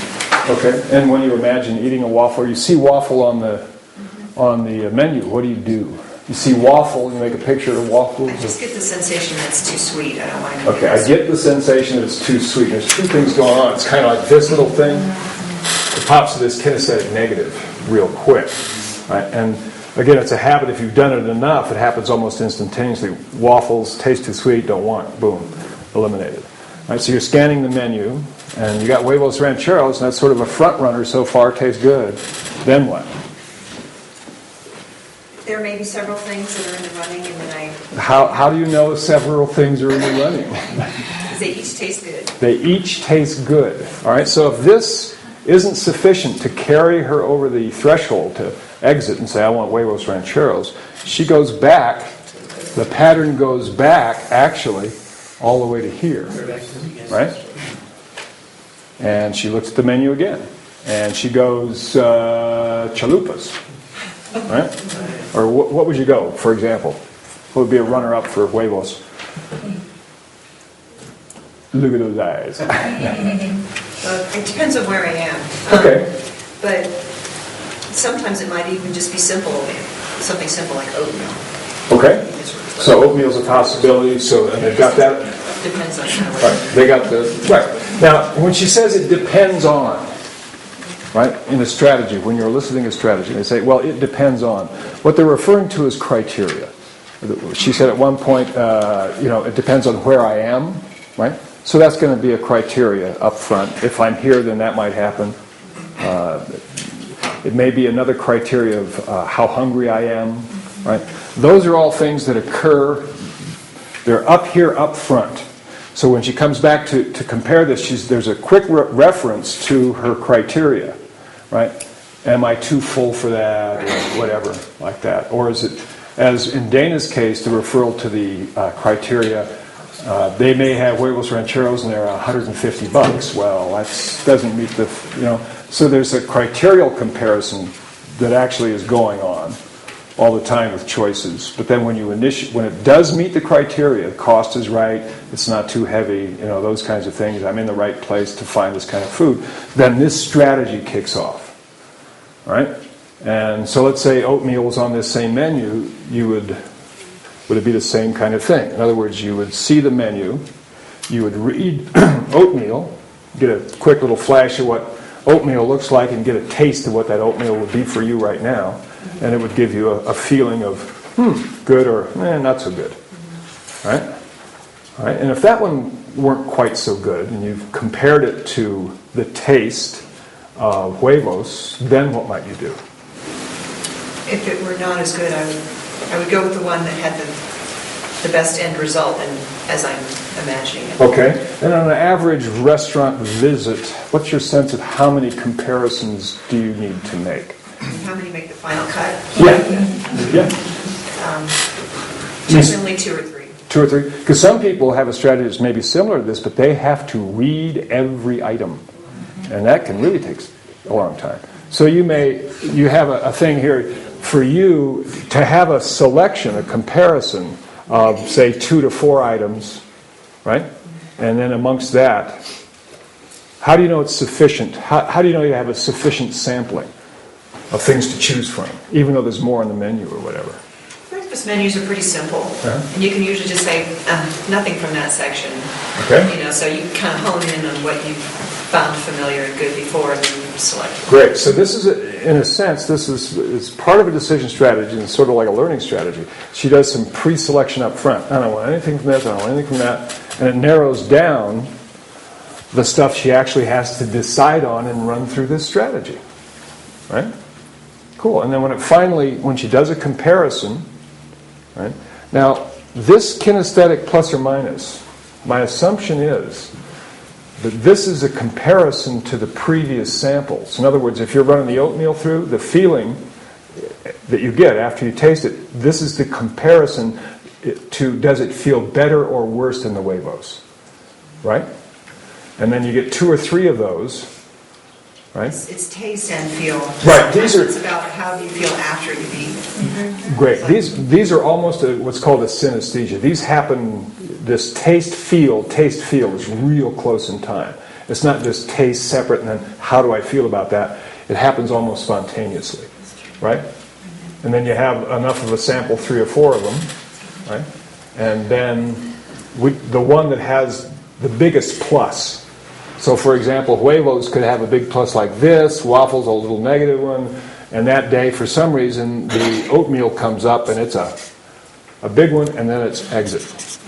Okay. And when you imagine eating a waffle, you see waffle on the menu. What do? You see waffle, you make a picture of waffles. I just get the sensation that it's too sweet. I don't want to. Okay, I get the sensation that it's too sweet. There's two things going on. It's kind of like this little thing. It pops to this kinesthetic negative real quick. Right? And again, it's a habit. If you've done it enough, it happens almost instantaneously. Waffles, taste too sweet, don't want. Boom, eliminated. Right, so you're scanning the menu, and you got huevos rancheros, and that's sort of a front runner so far, tastes good. Then what? There may be several things that are in the running, and then How do you know several things are in the running? because they each taste good. They each taste good. All right, so if this isn't sufficient to carry her over the threshold to exit and say, I want huevos rancheros, she goes back, the pattern goes back, actually, all the way to here. Right? And she looks at the menu again. And she goes, chalupas. Right? Or what would you go, for example? What would be a runner-up for huevos? Look at those eyes. It depends on where I am. Okay. But sometimes it might even just be simple, something simple like oatmeal. Okay. So oatmeal's a possibility. So and they've got that. Depends on kind of what. Right. They got the right. Now, when she says it depends on, right, in a strategy, when you're eliciting a strategy, they say, well, it depends on. What they're referring to is criteria. She said at one point, it depends on where I am, right? So that's going to be a criteria up front. If I'm here, then that might happen. It may be another criteria of how hungry I am, right? Those are all things that occur. They're up here up front. So when she comes back to compare this, there's a quick reference to her criteria, right? Am I too full for that, or whatever, like that? Or is it, as in Dana's case, the referral to the criteria, they may have huevos rancheros and they're $150. Well, that doesn't meet the, So there's a criterial comparison that actually is going on all the time with choices. But then when it does meet the criteria, the cost is right, it's not too heavy, those kinds of things, I'm in the right place to find this kind of food, then this strategy kicks off. All right? And so let's say oatmeal was on this same menu, would it be the same kind of thing? In other words, you would see the menu, you would read oatmeal, get a quick little flash of what oatmeal looks like and get a taste of what that oatmeal would be for you right now. And it would give you a feeling of, good or not so good. Right? All right? And if that one weren't quite so good, and you've compared it to the taste of huevos, then what might you do? If it were not as good, I would go with the one that had the best end result, and as I'm imagining it. Okay. And on an average restaurant visit, what's your sense of how many comparisons do you need to make? How many make the final cut? Yeah. Generally 2 or 3. 2 or 3? Because some people have a strategy that's maybe similar to this, but they have to read every item. And that can really take a long time. So you have a thing here for you to have a selection, a comparison of, say, 2 to 4 items, right? And then amongst that, how do you know it's sufficient? How do you know you have a sufficient sampling of things to choose from, even though there's more on the menu or whatever? Breakfast menus are pretty simple, and you can usually just say nothing from that section. Okay. So you kind of hone in on what you found familiar and good before, and then you select. Great. So this is, in a sense, it's part of a decision strategy, and sort of like a learning strategy. She does some pre-selection up front. I don't want anything from this. I don't want anything from that, and it narrows down the stuff she actually has to decide on and run through this strategy. Right? Cool. And then when she does a comparison, right? Now, this kinesthetic plus or minus, my assumption is that this is a comparison to the previous samples. In other words, if you're running the oatmeal through, the feeling that you get after you taste it, this is the comparison to does it feel better or worse than the huevos. Right? And then you get 2 or 3 of those, right? It's taste and feel. Right, these are- It's about how you feel after you eat. Great. These are almost what's called a synesthesia. These happen, this taste feel is real close in time. It's not just taste separate and then how do I feel about that? It happens almost spontaneously, right? And then you have enough of a sample, 3 or 4 of them, right? And then the one that has the biggest plus. So for example, huevos could have a big plus like this, waffles a little negative one, and that day for some reason the oatmeal comes up and it's a big one and then it's exit,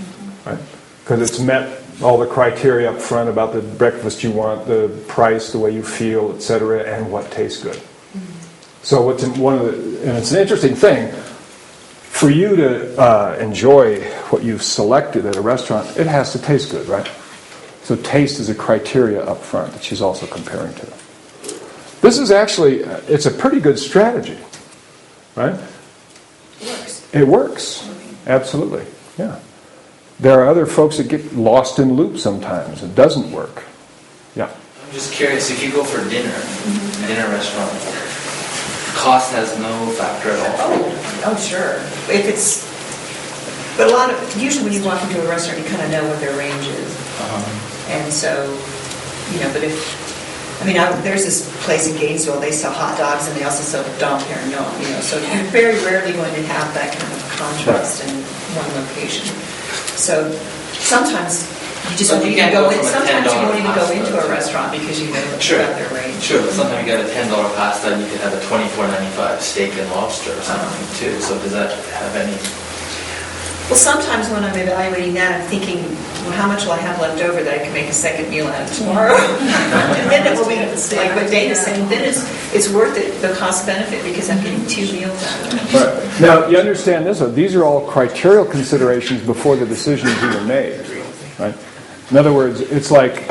right? Because it's met all the criteria up front about the breakfast you want, the price, the way you feel, etc., and what tastes good. So and it's an interesting thing for you to enjoy what you've selected at a restaurant. It has to taste good, right? So taste is a criteria up front that she's also comparing to. This is actually, it's a pretty good strategy, right? It works. Absolutely, yeah. There are other folks that get lost in loops sometimes. It doesn't work. Yeah. I'm just curious, if you go for dinner restaurant, cost has no factor at all? Oh, sure. But usually when you walk into a restaurant, you kind of know what their range is. And so, there's this place in Gainesville, they sell hot dogs and they also sell Dom Perignon, so you're very rarely going to have that kind of contrast in one location. So sometimes you just won't even go in. Sometimes you won't even go into a restaurant because you know about their range. Sure, but sometimes you get a $10 pasta and you could have a $24.95 steak and lobster or something too. So does that have any? Well, sometimes when I'm evaluating that, I'm thinking, well, how much will I have left over that I can make a second meal out of tomorrow? And then it will be like what Dana's saying. Then it's worth it, the cost benefit, because I'm getting 2 meals out of it. Right. Now, you understand this, though. These are all criterial considerations before the decision is even made, right? In other words, it's like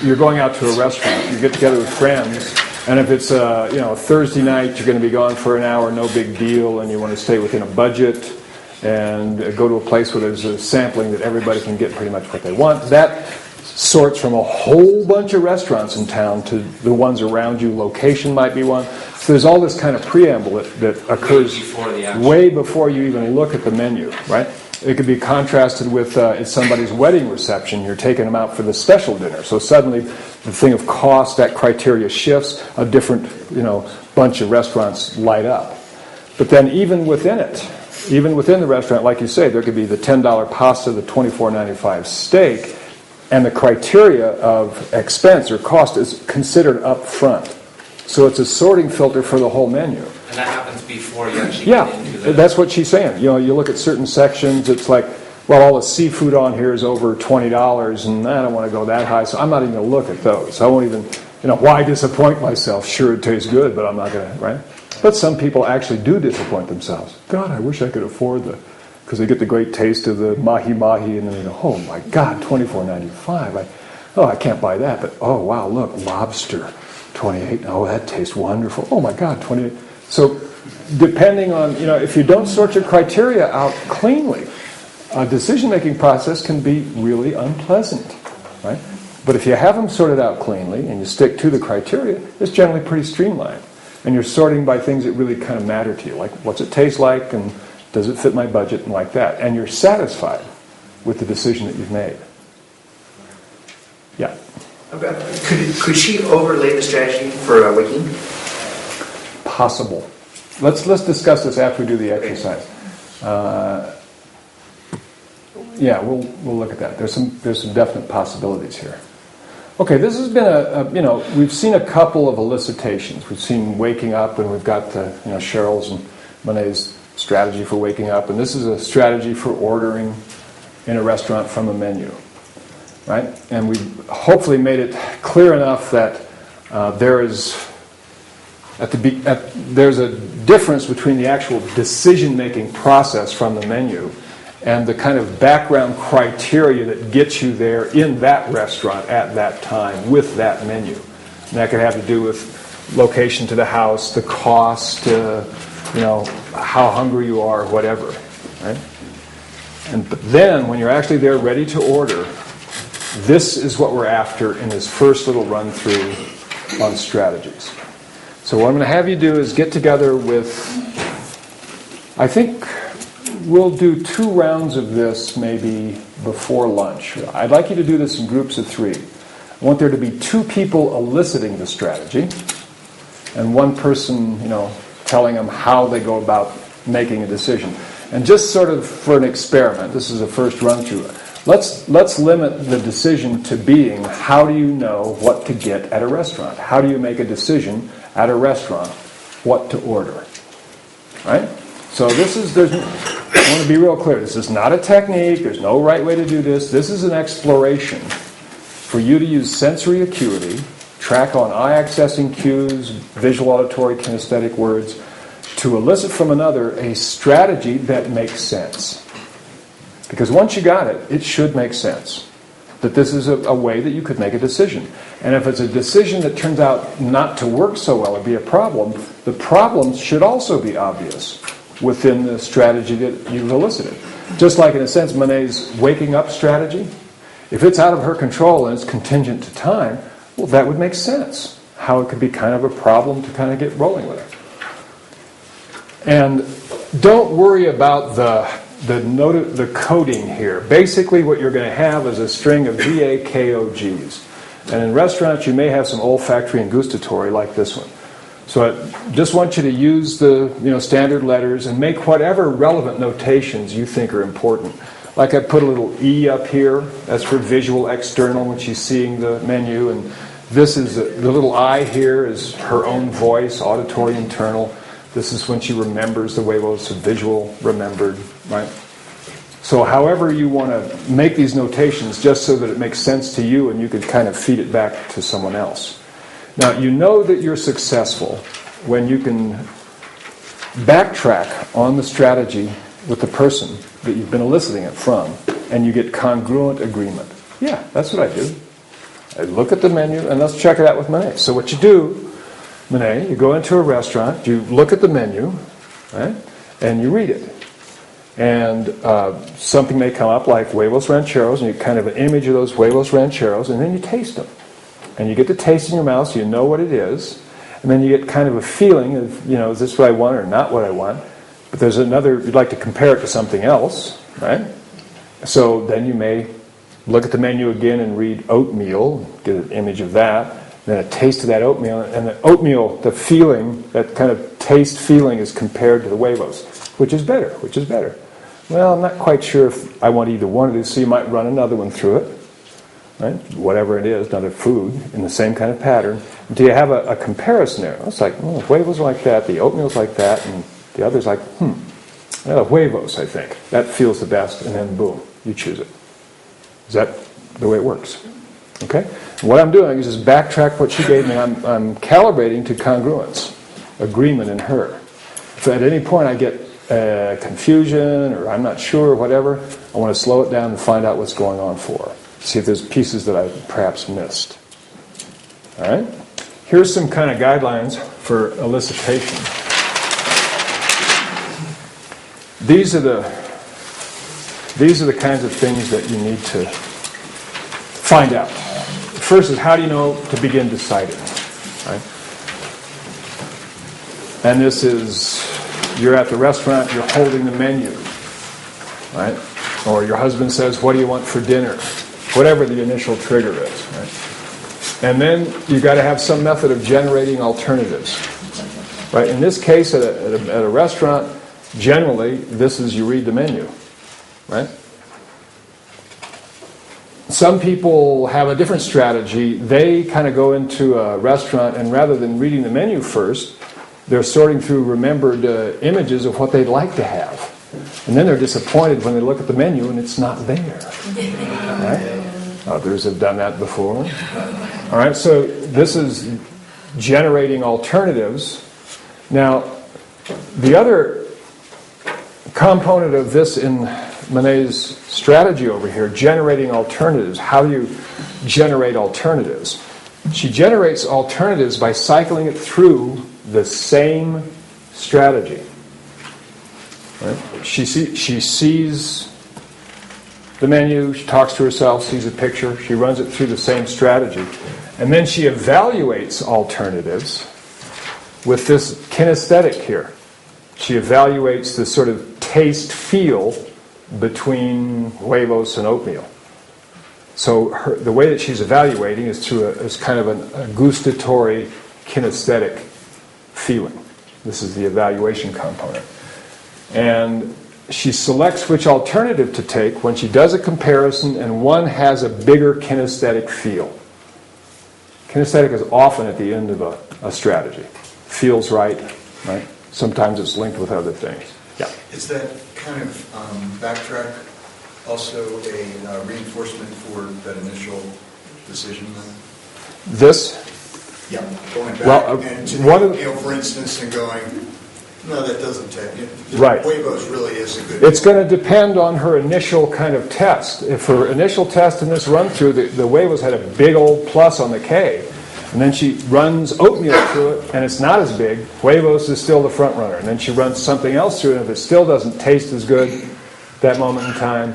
you're going out to a restaurant. You get together with friends, and if it's Thursday night, you're going to be gone for an hour, no big deal, and you want to stay within a budget and go to a place where there's a sampling that everybody can get pretty much what they want. That sorts from a whole bunch of restaurants in town to the ones around you. Location might be one. So there's all this kind of preamble that occurs way before you even look at the menu, right? It could be contrasted with it's somebody's wedding reception. You're taking them out for the special dinner. So suddenly the thing of cost, that criteria shifts. A different, bunch of restaurants light up. But then even within the restaurant, like you say, there could be the $10 pasta, the $24.95 steak, and the criteria of expense or cost is considered up front. So it's a sorting filter for the whole menu. And that happens before you actually get into the... That's what she's saying. You look at certain sections, it's like, well, all the seafood on here is over $20, and I don't want to go that high, so I'm not even going to look at those. I won't even, why disappoint myself? Sure, it tastes good, but I'm not going to, right? But some people actually do disappoint themselves. God, I wish I could afford because they get the great taste of the mahi-mahi, and then they go, oh my God, $24.95. I can't buy that, but oh wow, look, lobster, $28. Oh, that tastes wonderful. Oh my God, $28. So depending on, if you don't sort your criteria out cleanly, a decision-making process can be really unpleasant, right? But if you have them sorted out cleanly and you stick to the criteria, it's generally pretty streamlined. And you're sorting by things that really kind of matter to you, like what's it taste like and does it fit my budget and like that. And you're satisfied with the decision that you've made. Yeah. Could she overlay the strategy for waking? Possible. Let's discuss this after we do the exercise. We'll look at that. There's some definite possibilities here. Okay, this has been we've seen a couple of elicitations. We've seen waking up, and we've got Cheryl's and Monet's strategy for waking up, and this is a strategy for ordering in a restaurant from a menu, right? And we've hopefully made it clear enough that there's a difference between the actual decision-making process from the menu and the kind of background criteria that gets you there in that restaurant at that time with that menu. And that could have to do with location to the house, the cost, how hungry you are, whatever, right? But then when you're actually there ready to order, this is what we're after in this first little run through on strategies. So what I'm going to have you do is get together with, I think we'll do 2 rounds of this maybe before lunch. I'd like you to do this in groups of 3. I want there to be 2 people eliciting the strategy and 1 person, telling them how they go about making a decision. And just sort of for an experiment, this is a first run through. Let's limit the decision to being, how do you know what to get at a restaurant? How do you make a decision at a restaurant what to order? Right? So I want to be real clear. This is not a technique. There's no right way to do this. This is an exploration for you to use sensory acuity, track on eye-accessing cues, visual, auditory, kinesthetic words, to elicit from another a strategy that makes sense. Because once you got it, it should make sense. That this is a way that you could make a decision. And if it's a decision that turns out not to work so well or be a problem, the problems should also be obvious within the strategy that you've elicited. Just like, in a sense, Monet's waking up strategy. If it's out of her control and it's contingent to time, well, that would make sense. How it could be kind of a problem to kind of get rolling with it. And don't worry about the coding here. Basically, what you're going to have is a string of VAKOGs. And in restaurants, you may have some olfactory and gustatory like this one. So I just want you to use the standard letters and make whatever relevant notations you think are important. Like I put a little E up here. That's for visual external when she's seeing the menu. And this is the little I here is her own voice, auditory internal. This is when she remembers the way it's visual remembered, right? So however you want to make these notations, just so that it makes sense to you and you can kind of feed it back to someone else. Now, you know that you're successful when you can backtrack on the strategy with the person that you've been eliciting it from, and you get congruent agreement. Yeah, that's what I do. I look at the menu, and let's check it out with Monet. So what you do, Monet, you go into a restaurant, you look at the menu, right, and you read it. And something may come up like huevos rancheros, and you kind of an image of those huevos rancheros, and then you taste them. And you get the taste in your mouth so you know what it is. And then you get kind of a feeling of, is this what I want or not what I want? But there's another, you'd like to compare it to something else, right? So then you may look at the menu again and read oatmeal, get an image of that, then a taste of that oatmeal. And the oatmeal, the feeling, that kind of taste feeling is compared to the huevos. Which is better? Well, I'm not quite sure if I want either one of these, so you might run another one through it. Right? Whatever it is, another food in the same kind of pattern. Do you have a comparison there? It's like, the huevos like that, the oatmeal's like that, and the other's like, huevos, I think. That feels the best, and then boom, you choose it. Is that the way it works? Okay? And what I'm doing is just backtrack what she gave me. I'm calibrating to congruence, agreement in her. If at any point I get confusion, or I'm not sure, or whatever, I want to slow it down and find out what's going on for her. See if there's pieces that I perhaps missed. All right? Here's some kind of guidelines for elicitation. These are the kinds of things that you need to find out. First is, how do you know to begin deciding? Right? And this is, you're at the restaurant, you're holding the menu, right? Or your husband says, what do you want for dinner? Whatever the initial trigger is, right? And then you've got to have some method of generating alternatives, right? In this case, at a restaurant, generally, this is you read the menu, right? Some people have a different strategy. They kind of go into a restaurant, and rather than reading the menu first, they're sorting through remembered images of what they'd like to have. And then they're disappointed when they look at the menu and it's not there. Right? Others have done that before. All right, so this is generating alternatives. Now, the other component of this in Monet's strategy over here, generating alternatives. How do you generate alternatives? She generates alternatives by cycling it through the same strategy. Right? She sees the menu, she talks to herself, sees a picture, she runs it through the same strategy. And then she evaluates alternatives with this kinesthetic here. She evaluates the sort of taste feel between huevos and oatmeal. So the way that she's evaluating is through is kind of a gustatory kinesthetic feeling. This is the evaluation component. And she selects which alternative to take when she does a comparison and one has a bigger kinesthetic feel. Kinesthetic is often at the end of a strategy. Feels right? Sometimes it's linked with other things. Yeah. Is that kind of backtrack also a reinforcement for that initial decision then? This? Yeah. Going back Well, and to for instance, and going, no, that doesn't take it. Right. Huevos really is a good. It's going to depend on her initial kind of test. If her initial test in this run through, the huevos had a big old plus on the K, and then she runs oatmeal through it, and it's not as big, huevos is still the front runner. And then she runs something else through it, and if it still doesn't taste as good that moment in time,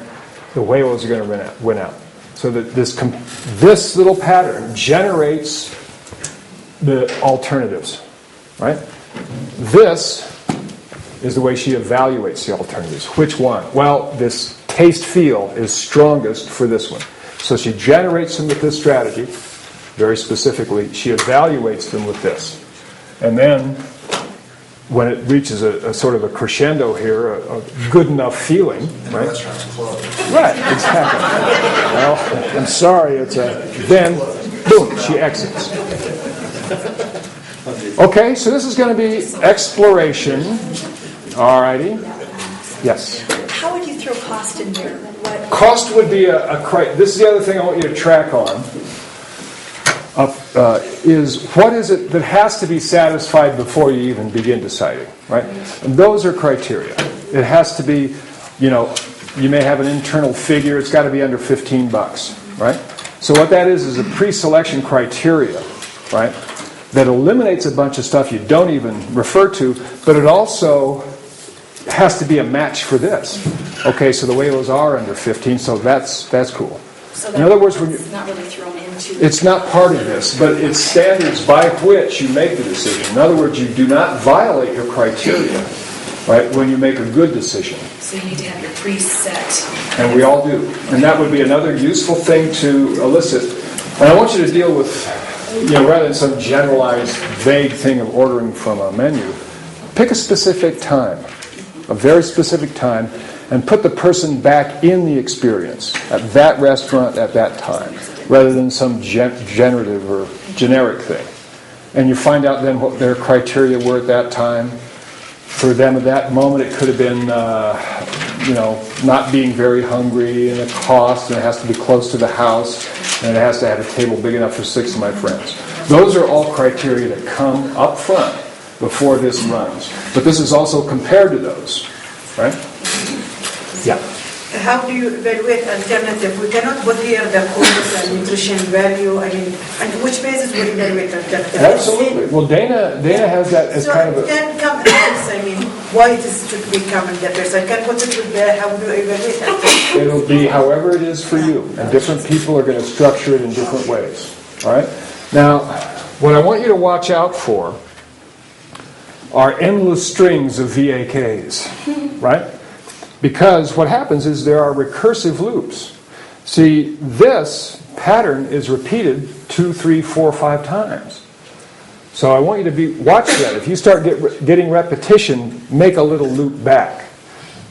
the huevos are going to win out. So that this little pattern generates the alternatives, right? This is the way she evaluates the alternatives. Which one? Well, this taste feel is strongest for this one. So she generates them with this strategy, very specifically. She evaluates them with this. And then when it reaches a sort of a crescendo here, a good enough feeling, And right? the restaurant's closed. Right, exactly. Well, I'm sorry, then, boom, she exits. Okay, so this is going to be exploration. All righty. Yes? How would you throw cost in there? What? Cost would be this is the other thing I want you to track on, is what is it that has to be satisfied before you even begin deciding, right? And those are criteria. It has to be, you may have an internal figure, it's got to be under $15, right? So what that is a pre-selection criteria, right? That eliminates a bunch of stuff you don't even refer to, but it also has to be a match for this. Okay, so the huevos are under 15, so that's cool. So In other words, when you, it's not really thrown into. it's not part of this, but it's standards by which you make the decision. In other words, you do not violate your criteria, right, when you make a good decision. So you need to have your preset. And we all do. And that would be another useful thing to elicit. And I want you to deal with, rather than some generalized, vague thing of ordering from a menu, pick a specific time, a very specific time, and put the person back in the experience at that restaurant at that time, rather than some generative or generic thing. And you find out then what their criteria were at that time. For them at that moment, it could have been, not being very hungry, and the cost, and it has to be close to the house, and it has to have a table big enough for 6 of my friends. Those are all criteria that come up front before this runs. But this is also compared to those, right? Yeah. How do you evaluate alternative? We cannot put here the cost and nutrition value. I mean, and which basis we evaluate alternative? Absolutely. Well, Dana has that as So kind of it can come else, why it should become in the person. Can put it with how do you evaluate alternative? It'll be however it is for you. And different people are going to structure it in different ways. All right? Now, what I want you to watch out for are endless strings of VAKs. Right? Because what happens is there are recursive loops. See, this pattern is repeated 2, 3, 4, 5 times. So I want you to watch that. If you start getting repetition, make a little loop back.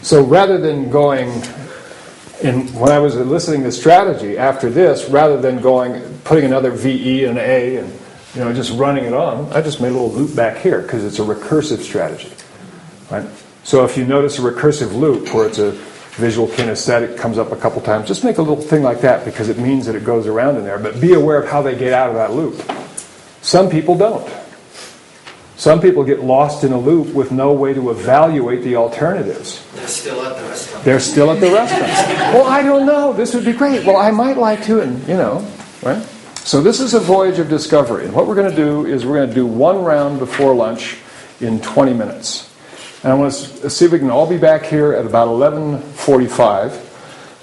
So rather than going, when I was eliciting the strategy after this, rather than putting another VE and A and just running it on, I just made a little loop back here because it's a recursive strategy. Right? So if you notice a recursive loop where it's a visual kinesthetic comes up a couple times, just make a little thing like that because it means that it goes around in there. But be aware of how they get out of that loop. Some people don't. Some people get lost in a loop with no way to evaluate the alternatives. They're still at the restaurant. They're still at the restaurant. Well, I don't know. This would be great. Well, I might like to, and right? So this is a voyage of discovery. And what we're going to do is we're going to do one round before lunch in 20 minutes. And I want to see if we can all be back here at about 11:45.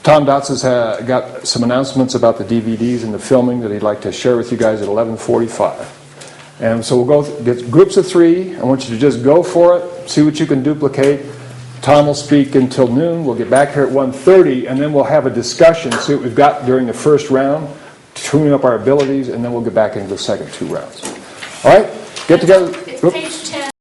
Tom Dotz has got some announcements about the DVDs and the filming that he'd like to share with you guys at 11:45. And so we'll go get groups of 3. I want you to just go for it, see what you can duplicate. Tom will speak until noon. We'll get back here at 1:30, and then we'll have a discussion, see what we've got during the first round, tuning up our abilities, and then we'll get back into the second 2 rounds. All right? Get together. It's page 10.